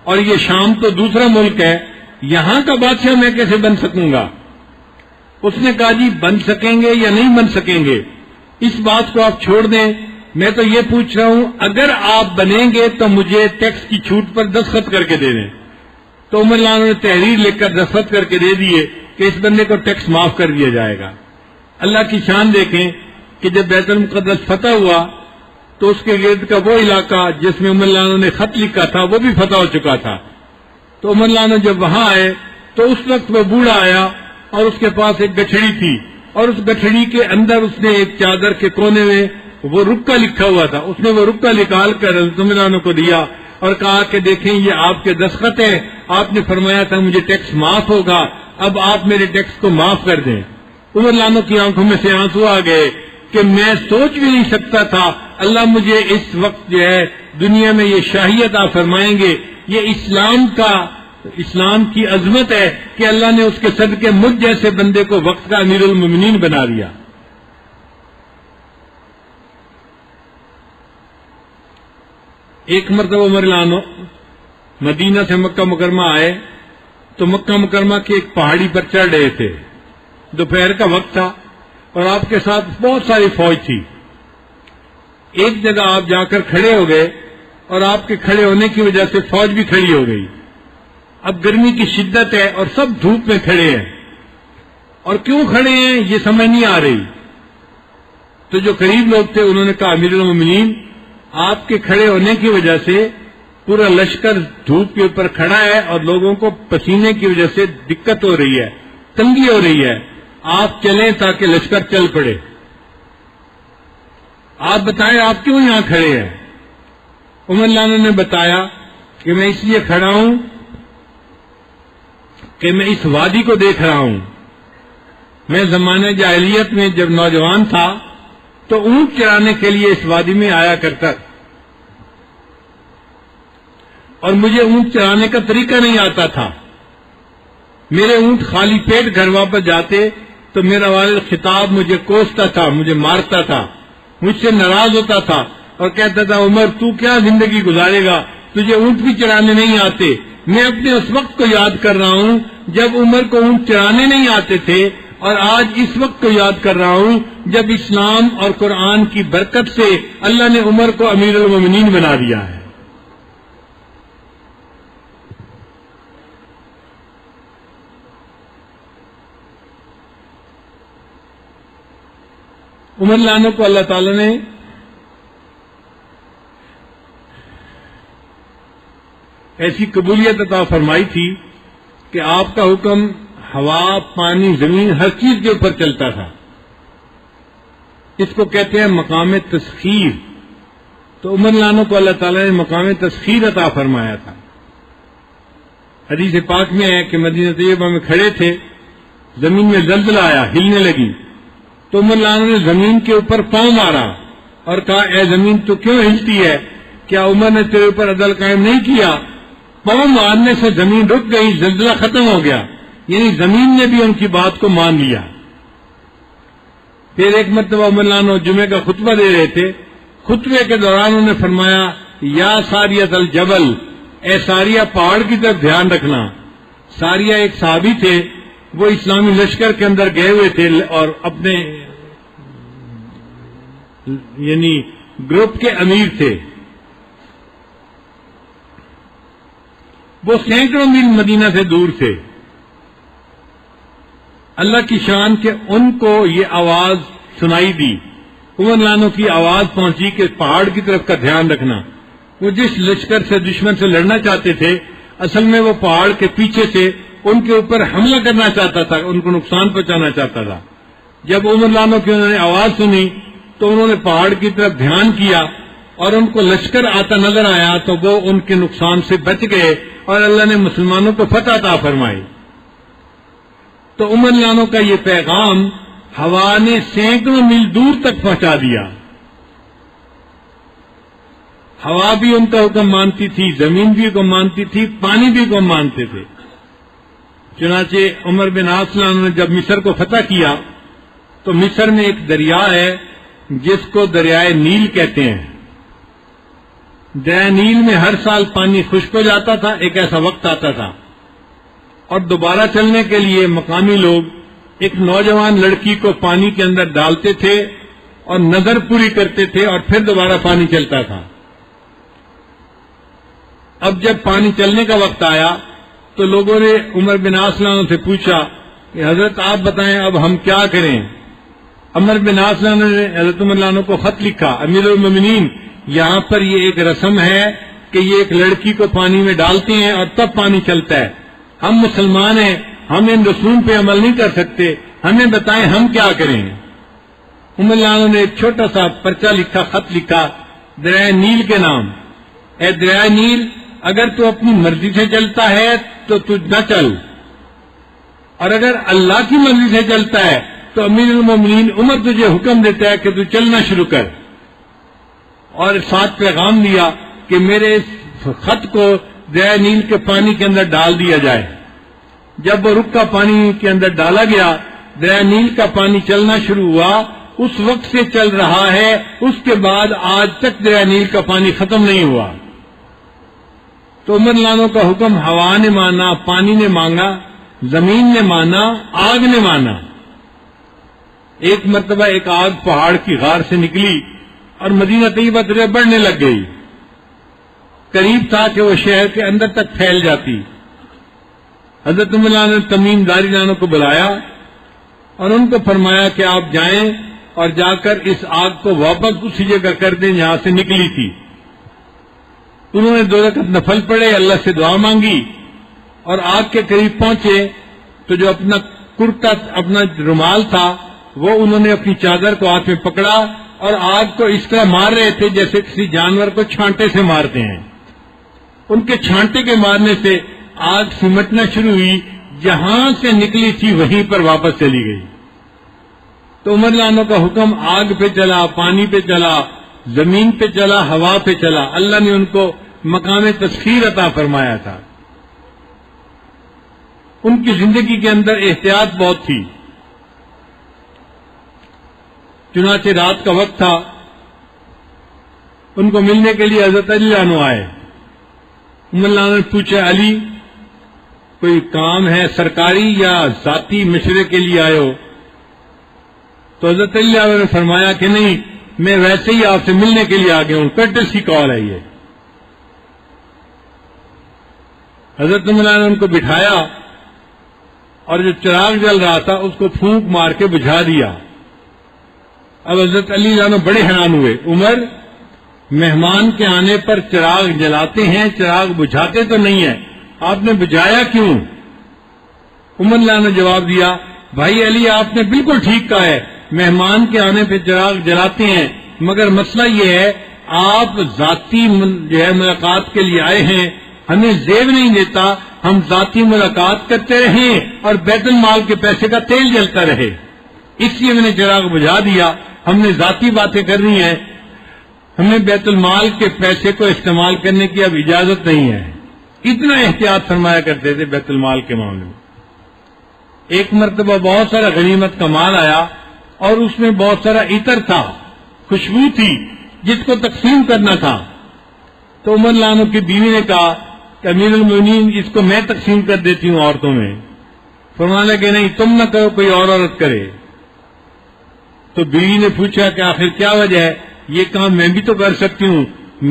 اور یہ شام تو دوسرا ملک ہے، یہاں کا بادشاہ میں کیسے بن سکوں گا؟ اس نے کہا جی بن سکیں گے یا نہیں بن سکیں گے اس بات کو آپ چھوڑ دیں، میں تو یہ پوچھ رہا ہوں اگر آپ بنیں گے تو مجھے ٹیکس کی چھوٹ پر دستخط کر کے دے دیں. تو عمر عنہ نے تحریر لکھ کر دستخط کر کے دے دیے کہ اس بندے کو ٹیکس معاف کر دیا جائے گا. اللہ کی شان دیکھیں کہ جب بیت المقدس فتح ہوا تو اس کے گرد کا وہ علاقہ جس میں عمر لانو نے خط لکھا تھا وہ بھی فتح ہو چکا تھا. تو عمر لانو جب وہاں آئے تو اس وقت وہ بوڑھا آیا اور اس کے پاس ایک گٹھڑی تھی, اور اس گٹھڑی کے اندر اس نے ایک چادر کے کونے میں وہ رکا لکھا ہوا تھا. اس نے وہ رکا نکال کر حضرت عمر لانو کو دیا اور کہا کہ دیکھیں یہ آپ کے دستخط ہیں, آپ نے فرمایا تھا مجھے ٹیکس معاف ہوگا, اب آپ میرے ٹیکس کو معاف کر دیں. عمر لانو کی آنکھوں میں سے آنسو آ گئے کہ میں سوچ بھی نہیں سکتا تھا اللہ مجھے اس وقت جو ہے دنیا میں یہ شاہی عطا فرمائیں گے. یہ اسلام کی عظمت ہے کہ اللہ نے اس کے صدقے مجھ جیسے بندے کو وقت کا امیر المومنین بنا دیا. ایک مرتبہ عمر لانو مدینہ سے مکہ مکرمہ آئے تو مکہ مکرمہ کی ایک پہاڑی پر چڑھ رہے تھے. دوپہر کا وقت تھا اور آپ کے ساتھ بہت ساری فوج تھی. ایک جگہ آپ جا کر کھڑے ہو گئے اور آپ کے کھڑے ہونے کی وجہ سے فوج بھی کھڑی ہو گئی. اب گرمی کی شدت ہے اور سب دھوپ میں کھڑے ہیں, اور کیوں کھڑے ہیں یہ سمجھ نہیں آ رہی. تو جو قریب لوگ تھے انہوں نے کہا امیر المومنین آپ کے کھڑے ہونے کی وجہ سے پورا لشکر دھوپ کے اوپر کھڑا ہے اور لوگوں کو پسینے کی وجہ سے دقت ہو رہی ہے, تنگی ہو رہی ہے, آپ چلیں تاکہ لشکر چل پڑے. آپ بتائیں آپ کیوں یہاں کھڑے ہیں؟ عمر لانو نے بتایا کہ میں اس لیے کھڑا ہوں کہ میں اس وادی کو دیکھ رہا ہوں. میں زمانہ جاہلیت میں جب نوجوان تھا تو اونٹ چرانے کے لیے اس وادی میں آیا کرتا, اور مجھے اونٹ چرانے کا طریقہ نہیں آتا تھا. میرے اونٹ خالی پیٹ گھر واپس جاتے تو میرا والد خطاب مجھے کوستا تھا, مجھے مارتا تھا, مجھ سے ناراض ہوتا تھا اور کہتا تھا عمر تو کیا زندگی گزارے گا, تجھے اونٹ بھی چرانے نہیں آتے. میں اپنے اس وقت کو یاد کر رہا ہوں جب عمر کو اونٹ چرانے نہیں آتے تھے, اور آج اس وقت کو یاد کر رہا ہوں جب اسلام اور قرآن کی برکت سے اللہ نے عمر کو امیر المومنین بنا دیا ہے. عمر لانو کو اللہ تعالی نے ایسی قبولیت عطا فرمائی تھی کہ آپ کا حکم ہوا, پانی, زمین ہر چیز کے اوپر چلتا تھا. اس کو کہتے ہیں مقام تسخیر. تو عمر لانو کو اللہ تعالی نے مقام تسخیر عطا فرمایا تھا. حدیث پاک میں ہے کہ مدینہ طیبہ میں کھڑے تھے, زمین میں زلزلہ آیا, ہلنے لگی, تو عمر لانو نے زمین کے اوپر پاؤں مارا اور کہا اے زمین تو کیوں ہلتی ہے, کیا عمر نے تیرے اوپر عدل قائم نہیں کیا؟ پاؤں مارنے سے زمین رک گئی, زلزلہ ختم ہو گیا. یعنی زمین نے بھی ان کی بات کو مان لیا. پھر ایک مرتبہ عمر لانو جمعے کا خطبہ دے رہے تھے. خطبے کے دوران انہوں نے فرمایا یا ساریہ الجبل, اے ساریہ پہاڑ کی طرف دھیان رکھنا. ساریہ ایک صحابی تھے, وہ اسلامی لشکر کے اندر گئے ہوئے تھے اور اپنے یعنی گروپ کے امیر تھے. وہ سینکڑوں میل مدینہ سے دور تھے. اللہ کی شان کہ ان کو یہ آواز سنائی دی, عمر لانو کی آواز پہنچی کہ پہاڑ کی طرف کا دھیان رکھنا. وہ جس لشکر سے دشمن سے لڑنا چاہتے تھے اصل میں وہ پہاڑ کے پیچھے سے ان کے اوپر حملہ کرنا چاہتا تھا, ان کو نقصان پہنچانا چاہتا تھا. جب عمر لانو کی انہوں نے آواز سنی تو انہوں نے پہاڑ کی طرف دھیان کیا اور ان کو لشکر آتا نظر آیا تو وہ ان کے نقصان سے بچ گئے اور اللہ نے مسلمانوں کو فتح عطا فرمائی. تو عمر لانو کا یہ پیغام ہوا نے سینکڑوں میل دور تک پہنچا دیا. ہوا بھی ان کا حکم مانتی تھی, زمین بھی حکم مانتی تھی, پانی بھی حکم مانتے تھے. چنانچہ عمر بن عاص نے جب مصر کو فتح کیا تو مصر میں ایک دریا ہے جس کو دریائے نیل کہتے ہیں. دریا نیل میں ہر سال پانی خشک ہو جاتا تھا, ایک ایسا وقت آتا تھا اور دوبارہ چلنے کے لیے مقامی لوگ ایک نوجوان لڑکی کو پانی کے اندر ڈالتے تھے اور نظر پوری کرتے تھے اور پھر دوبارہ پانی چلتا تھا. اب جب پانی چلنے کا وقت آیا تو لوگوں نے عمر بن عاص سے پوچھا کہ حضرت آپ بتائیں اب ہم کیا کریں, عمر بن عاص نے حضرت عمر عنہ کو خط لکھا، امیر المومنین یہاں پر یہ ایک رسم ہے کہ یہ ایک لڑکی کو پانی میں ڈالتے ہیں اور تب پانی چلتا ہے، ہم مسلمان ہیں، ہم ان رسوم پہ عمل نہیں کر سکتے، ہمیں بتائیں ہم کیا کریں۔ عمر عنہ نے ایک چھوٹا سا پرچہ لکھا، خط لکھا دریائے نیل کے نام، اے دریائے نیل اگر تو اپنی مرضی سے چلتا ہے تو نہ چل، اور اگر اللہ کی مرضی سے چلتا ہے تو امیر المومنین عمر تجھے حکم دیتا ہے کہ تو چلنا شروع کر، اور ساتھ پیغام دیا کہ میرے اس خط کو دریائے نیل کے پانی کے اندر ڈال دیا جائے۔ جب وہ رکا پانی کے اندر ڈالا گیا، دریائے نیل کا پانی چلنا شروع ہوا، اس وقت سے چل رہا ہے، اس کے بعد آج تک دریائے نیل کا پانی ختم نہیں ہوا۔ تو عمر عنہ کا حکم ہوا نے مانا، پانی نے مانگا، زمین نے مانا، آگ نے مانا۔ ایک مرتبہ ایک آگ پہاڑ کی غار سے نکلی اور مدینہ طیبہ طرف بڑھنے لگ گئی، قریب تھا کہ وہ شہر کے اندر تک پھیل جاتی۔ حضرت عمر نے تمیم داری عنہ کو بلایا اور ان کو فرمایا کہ آپ جائیں اور جا کر اس آگ کو واپس اسی جگہ کر دیں جہاں سے نکلی تھی۔ انہوں نے 2 رکعت نفل پڑھے، اللہ سے دعا مانگی اور آگ کے قریب پہنچے تو جو اپنا کرتا، اپنا رومال تھا، وہ انہوں نے اپنی چادر کو ہاتھ میں پکڑا اور آگ کو اس طرح مار رہے تھے جیسے کسی جانور کو چھانٹے سے مارتے ہیں۔ ان کے چھانٹے کے مارنے سے آگ سمٹنا شروع ہوئی، جہاں سے نکلی تھی وہیں پر واپس چلی گئی۔ تو عمر عنہ کا حکم آگ پہ چلا، پانی پہ چلا، زمین پہ چلا، ہوا پہ چلا۔ اللہ نے ان کو مقام تسخیر عطا فرمایا تھا۔ ان کی زندگی کے اندر احتیاط بہت تھی۔ چنانچہ رات کا وقت تھا، ان کو ملنے کے لیے حضرت علی عنہ آئے۔ عمر عنہ نے پوچھا، علی کوئی کام ہے سرکاری یا ذاتی مشورے کے لیے آئے ہو؟ تو حضرت علی عنہ نے فرمایا کہ نہیں، میں ویسے ہی آپ سے ملنے کے لیے آ گیا ہوں، کٹسی کال ہے یہ۔ حضرت عمر نے ان کو بٹھایا اور جو چراغ جل رہا تھا اس کو پھونک مار کے بجھا دیا۔ اب حضرت علی عنہ بڑے حیران ہوئے، عمر مہمان کے آنے پر چراغ جلاتے ہیں، چراغ بجھاتے تو نہیں ہے، آپ نے بجھایا کیوں؟ عمر نے جواب دیا، بھائی علی آپ نے بالکل ٹھیک کہا ہے، مہمان کے آنے پہ چراغ جلاتے ہیں، مگر مسئلہ یہ ہے آپ ذاتی ملاقات کے لیے آئے ہیں، ہمیں زیب نہیں دیتا ہم ذاتی ملاقات کرتے رہیں اور بیت المال کے پیسے کا تیل جلتا رہے، اس لیے میں نے چراغ بجھا دیا۔ ہم نے ذاتی باتیں کرنی ہے، ہمیں بیت المال کے پیسے کو استعمال کرنے کی اب اجازت نہیں ہے۔ اتنا احتیاط فرمایا کرتے تھے بیت المال کے معاملے میں۔ ایک مرتبہ بہت سارا غنیمت کا مال آیا اور اس میں بہت سارا عطر تھا، خوشبو تھی جس کو تقسیم کرنا تھا۔ تو عمر عنہ کی بیوی نے کہا کہ امیر المومنین اس کو میں تقسیم کر دیتی ہوں عورتوں میں۔ فرمایا کہ نہیں، تم نہ کرو، کوئی اور عورت کرے۔ تو بیوی نے پوچھا کہ آخر کیا وجہ ہے؟ یہ کام میں بھی تو کر سکتی ہوں،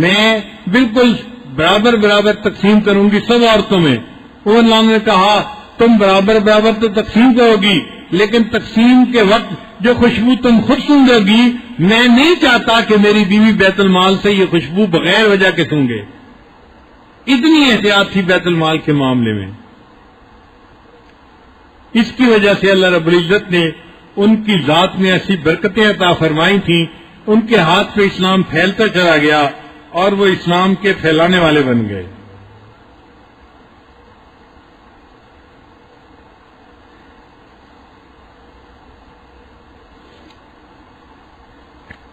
میں بالکل برابر برابر تقسیم کروں گی سب عورتوں میں۔ عمر نے کہا تم برابر برابر تو تقسیم کرو گی، لیکن تقسیم کے وقت جو خوشبو تم خود سونگے گی، میں نہیں چاہتا کہ میری بیوی بیت المال سے یہ خوشبو بغیر وجہ کے سونگے۔ اتنی احتیاط تھی بیت المال کے معاملے میں۔ اس کی وجہ سے اللہ رب العزت نے ان کی ذات میں ایسی برکتیں عطا فرمائی تھیں، ان کے ہاتھ پہ اسلام پھیلتا چلا گیا اور وہ اسلام کے پھیلانے والے بن گئے۔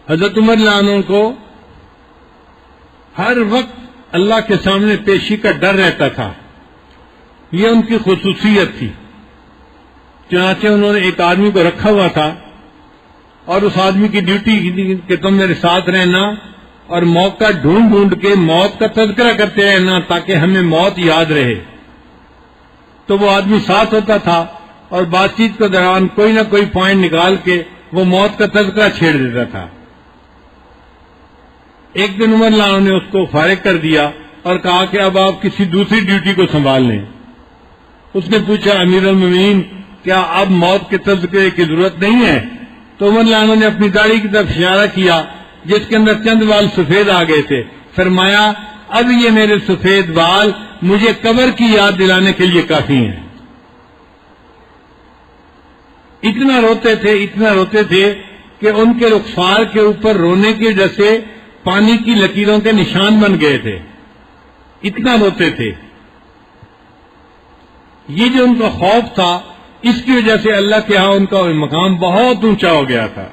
حضرت عمر عنہ کو ہر وقت اللہ کے سامنے پیشی کا ڈر رہتا تھا، یہ ان کی خصوصیت تھی۔ چنانچہ انہوں نے ایک آدمی کو رکھا ہوا تھا اور اس آدمی کی ڈیوٹی کہ تم میرے ساتھ رہنا اور موقع ڈھونڈ ڈھونڈ کے موت کا تذکرہ کرتے رہنا تاکہ ہمیں موت یاد رہے۔ تو وہ آدمی ساتھ ہوتا تھا اور بات چیت کے دوران کوئی نہ کوئی پوائنٹ نکال کے وہ موت کا تذکرہ چھیڑ دیتا تھا۔ ایک دن عمر عنہ نے اس کو فارغ کر دیا اور کہا کہ اب آپ کسی دوسری ڈیوٹی کو سنبھال لیں۔ اس نے پوچھا امیر المومنین کیا اب موت کے تذکرے کی ضرورت نہیں ہے؟ تو عمر لانو نے اپنی داڑھی کی طرف اشارہ کیا جس کے اندر چند بال سفید آ گئے تھے. فرمایا اب یہ میرے سفید بال مجھے قبر کی یاد دلانے کے لیے کافی ہیں. اتنا روتے تھے کہ ان کے رخسار کے اوپر رونے کی وجہ سے پانی کی لکیروں کے نشان بن گئے تھے. اتنا روتے تھے. یہ جو ان کا خوف تھا اس کی وجہ سے اللہ کے ہاں ان کا مقام بہت اونچا ہو گیا تھا.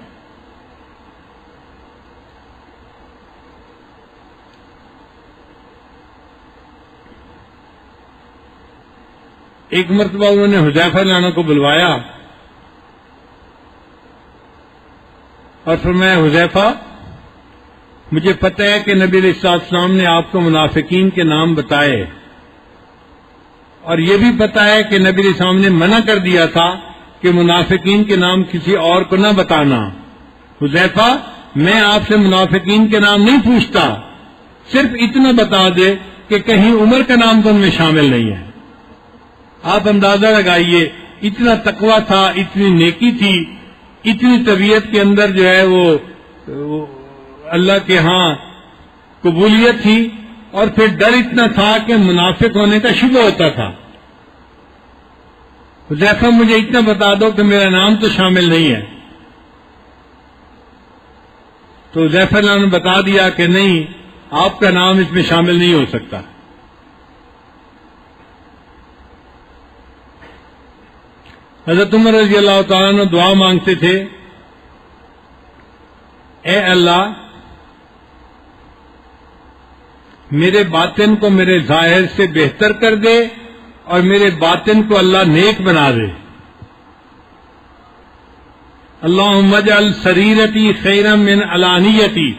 ایک مرتبہ انہوں نے حذیفہ لانا کو بلوایا اور فرمایا حذیفہ مجھے پتہ ہے کہ نبی علیہ السلام نے آپ کو منافقین کے نام بتائے اور یہ بھی پتہ ہے کہ نبی علیہ السلام نے منع کر دیا تھا کہ منافقین کے نام کسی اور کو نہ بتانا. حذیفہ میں آپ سے منافقین کے نام نہیں پوچھتا, صرف اتنا بتا دے کہ کہیں عمر کا نام تو ان میں شامل نہیں ہے. آپ اندازہ لگائیے اتنا تقویٰ تھا, اتنی نیکی تھی, اتنی طبیعت کے اندر جو ہے وہ اللہ کے ہاں قبولیت تھی, اور پھر ڈر اتنا تھا کہ منافق ہونے کا شبہ ہوتا تھا. حذیفہ مجھے اتنا بتا دو کہ میرا نام تو شامل نہیں ہے. تو حذیفہ نے بتا دیا کہ نہیں, آپ کا نام اس میں شامل نہیں ہو سکتا. حضرت عمر رضی اللہ تعالیٰ عنہ دعا مانگتے تھے, اے اللہ میرے باطن کو میرے ظاہر سے بہتر کر دے اور میرے باطن کو اللہ نیک بنا دے. اللہم اجعل سریرتی خیرا من علانیتی,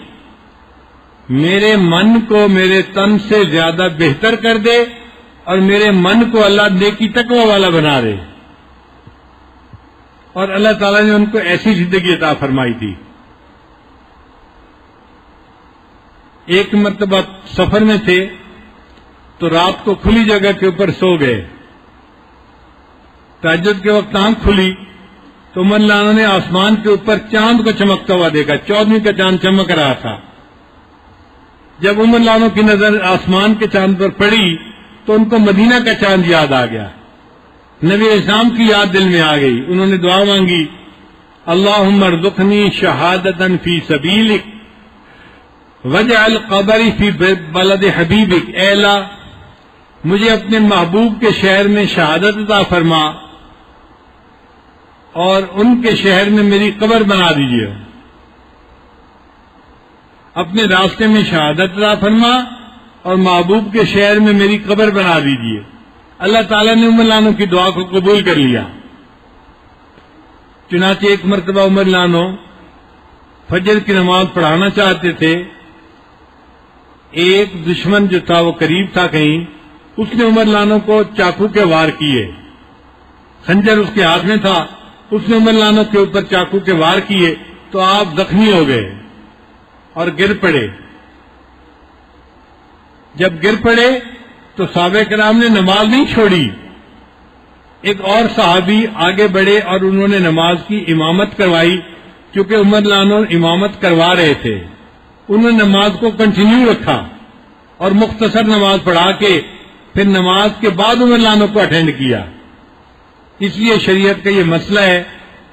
میرے من کو میرے تن سے زیادہ بہتر کر دے اور میرے من کو اللہ نیکی تقوی والا بنا دے. اور اللہ تعالیٰ نے ان کو ایسی زندگی عطا فرمائی تھی. ایک مرتبہ سفر میں تھے تو رات کو کھلی جگہ کے اوپر سو گئے. تہجد کے وقت آنکھ کھلی تو عمر لانا نے آسمان کے اوپر چاند کو چمکتا ہوا دیکھا. 14ویں کا چاند چمک رہا تھا. جب عمر لانوں کی نظر آسمان کے چاند پر پڑی تو ان کو مدینہ کا چاند یاد آ گیا. نبی اسلام کی یاد دل میں آ گئی. انہوں نے دعا مانگی, اللہم ارزقنی شہادتا فی سبیلک وجعل قبری فی بلد حبیبک. اے اللہ مجھے اپنے محبوب کے شہر میں شہادت عطا فرما اور ان کے شہر میں میری قبر بنا دیجیے. اپنے راستے میں شہادت عطا فرما اور محبوب کے شہر میں میری قبر بنا دیجیے. اللہ تعالیٰ نے عمر لانو کی دعا کو قبول کر لیا. چنانچہ ایک مرتبہ عمر لانو فجر کی نماز پڑھانا چاہتے تھے. ایک دشمن جو تھا وہ قریب تھا کہیں, اس نے عمر لانو کو چاقو کے وار کیے. خنجر اس کے ہاتھ میں تھا, اس نے عمر لانو کے اوپر چاقو کے وار کیے تو آپ زخمی ہو گئے اور گر پڑے. جب گر پڑے تو صحابہ کرام نے نماز نہیں چھوڑی. ایک اور صحابی آگے بڑھے اور انہوں نے نماز کی امامت کروائی. کیونکہ عمر لانو امامت کروا رہے تھے, انہوں نے نماز کو کنٹینیو رکھا اور مختصر نماز پڑھا کے پھر نماز کے بعد عمر لانو کو اٹینڈ کیا. اس لیے شریعت کا یہ مسئلہ ہے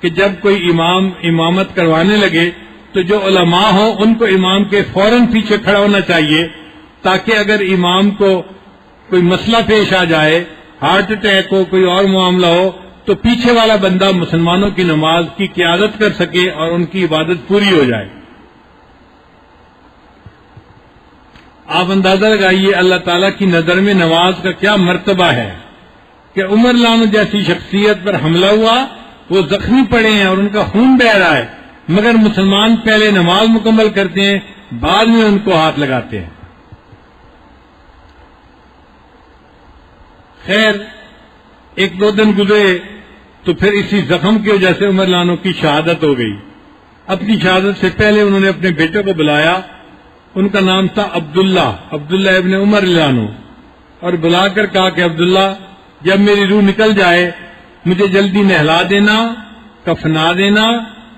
کہ جب کوئی امام امامت کروانے لگے تو جو علماء ہوں ان کو امام کے فوراً پیچھے کھڑا ہونا چاہیے, تاکہ اگر امام کو کوئی مسئلہ پیش آ جائے, ہارٹ اٹیک ہو, کوئی اور معاملہ ہو, تو پیچھے والا بندہ مسلمانوں کی نماز کی قیادت کر سکے اور ان کی عبادت پوری ہو جائے. آپ اندازہ لگائیے اللہ تعالیٰ کی نظر میں نماز کا کیا مرتبہ ہے کہ عمر لانو جیسی شخصیت پر حملہ ہوا, وہ زخمی پڑے ہیں اور ان کا خون بہ رہا ہے, مگر مسلمان پہلے نماز مکمل کرتے ہیں, بعد میں ان کو ہاتھ لگاتے ہیں. خیر ایک دو دن گزرے تو پھر اسی زخم کی وجہ سے عمر لانو کی شہادت ہو گئی. اپنی شہادت سے پہلے انہوں نے اپنے بیٹے کو بلایا, ان کا نام تھا عبداللہ ابن عمر لانو, اور بلا کر کہا کہ عبداللہ جب میری روح نکل جائے مجھے جلدی نہلا دینا, کفنا دینا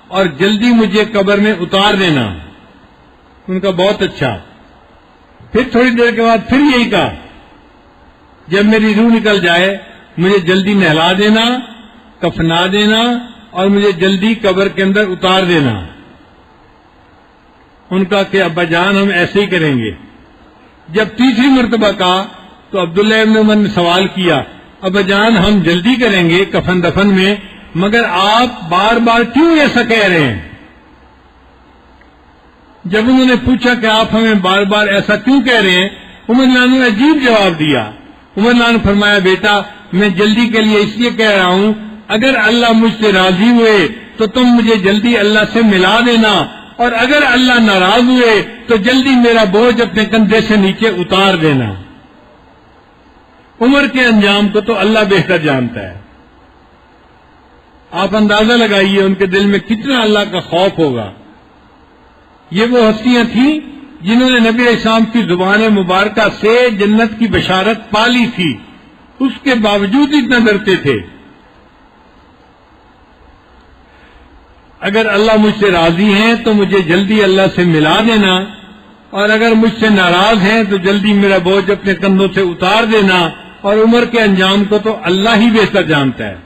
اور جلدی مجھے قبر میں اتار دینا۔ ان کا بہت اچھا۔ پھر تھوڑی دیر کے بعد پھر یہی کہا، جب میری روح نکل جائے مجھے جلدی نہلا دینا، کفنا دینا اور مجھے جلدی قبر کے اندر اتار دینا۔ ان کا کہ ابا جان ہم ایسے ہی کریں گے۔ جب تیسری مرتبہ کہا تو عبداللہ ابن عمر نے سوال کیا، ابا جان ہم جلدی کریں گے کفن دفن میں، مگر آپ بار بار کیوں ایسا کہہ رہے ہیں؟ جب انہوں نے پوچھا کہ آپ ہمیں بار بار ایسا کیوں کہہ رہے ہیں، عمر لانو نے عجیب جواب دیا۔ عمر لانو نے فرمایا، بیٹا میں جلدی کے لیے اس لیے کہہ رہا ہوں، اگر اللہ مجھ سے راضی ہوئے تو تم مجھے جلدی اللہ سے ملا دینا، اور اگر اللہ ناراض ہوئے تو جلدی میرا بوجھ اپنے کندھے سے نیچے اتار دینا۔ عمر کے انجام کو تو اللہ بہتر جانتا ہے۔ آپ اندازہ لگائیے ان کے دل میں کتنا اللہ کا خوف ہوگا۔ یہ وہ ہستیاں تھیں جنہوں نے نبی علیہ السلام کی زبان مبارکہ سے جنت کی بشارت پالی تھی، اس کے باوجود اتنا ڈرتے تھے۔ اگر اللہ مجھ سے راضی ہیں تو مجھے جلدی اللہ سے ملا دینا، اور اگر مجھ سے ناراض ہیں تو جلدی میرا بوجھ اپنے کندھوں سے اتار دینا، اور عمر کے انجام کو تو اللہ ہی بہتر جانتا ہے۔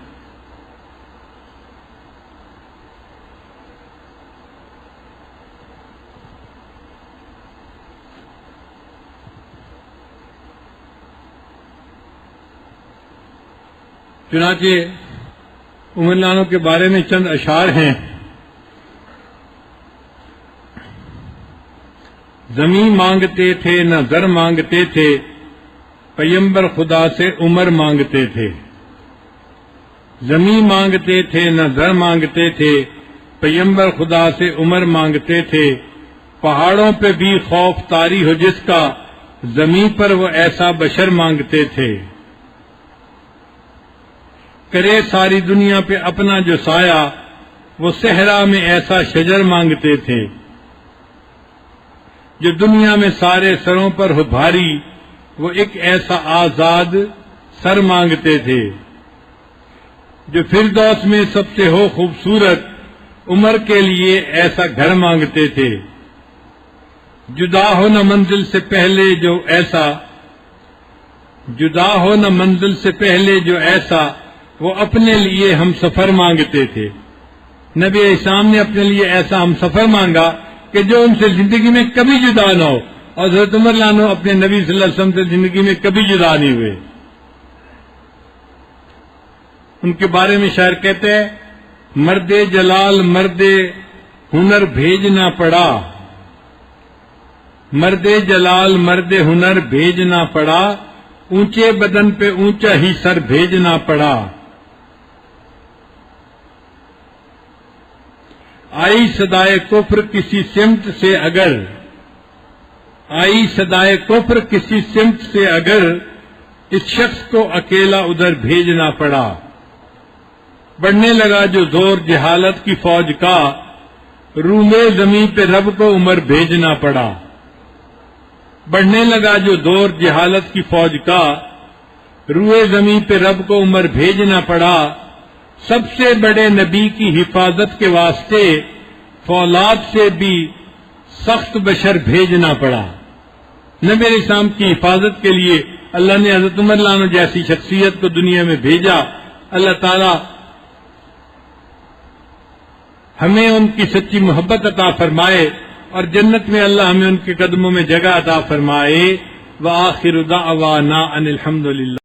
چنانچہ عمر لانو کے بارے میں چند اشعار ہیں۔ زمین مانگتے تھے نہ زر مانگتے تھے، پیغمبر خدا سے عمر مانگتے تھے۔ زمین مانگتے تھے نہ زر مانگتے تھے، پیغمبر خدا سے عمر مانگتے تھے۔ پہاڑوں پہ بھی خوف طاری ہو جس کا، زمین پر وہ ایسا بشر مانگتے تھے۔ کرے ساری دنیا پہ اپنا جو سایہ، وہ صحرا میں ایسا شجر مانگتے تھے۔ جو دنیا میں سارے سروں پر ہو بھاری، وہ ایک ایسا آزاد سر مانگتے تھے۔ جو فردوس میں سب سے ہو خوبصورت، عمر کے لیے ایسا گھر مانگتے تھے۔ جدا ہو نہ منزل سے پہلے جو ایسا، جدا ہو نہ منزل سے پہلے جو ایسا، وہ اپنے لیے ہم سفر مانگتے تھے۔ نبی اسلام نے اپنے لیے ایسا ہم سفر مانگا کہ جو ان سے زندگی میں کبھی جدا نہ ہو، اور حضرت عمر لانو اپنے نبی صلی اللہ علیہ وسلم سے زندگی میں کبھی جدا نہیں ہوئے۔ ان کے بارے میں شاعر کہتے ہیں، مرد جلال مرد ہنر بھیجنا پڑا، مرد جلال مرد ہنر بھیجنا پڑا، اونچے بدن پہ اونچا ہی سر بھیجنا پڑا۔ آئی صدائے کفر کسی سمت سے اگر، آئی صدائے کفر کسی سمت سے اگر، اس شخص کو اکیلا ادھر بھیجنا پڑا۔ بڑھنے لگا جو زور جہالت کی فوج کا، رومے زمین پہ رب کو عمر بھیجنا پڑا۔ بڑھنے لگا جو دور جہالت کی فوج کا، روئے زمین پہ رب کو عمر بھیجنا پڑا۔ سب سے بڑے نبی کی حفاظت کے واسطے، فولاد سے بھی سخت بشر بھیجنا پڑا۔ نبی علیہ السلام کی حفاظت کے لیے اللہ نے حضرت عمر لانو جیسی شخصیت کو دنیا میں بھیجا۔ اللہ تعالی ہمیں ان کی سچی محبت عطا فرمائے، اور جنت میں اللہ ہمیں ان کے قدموں میں جگہ عطا فرمائے۔ وآخر دعوانا ان الحمدللہ۔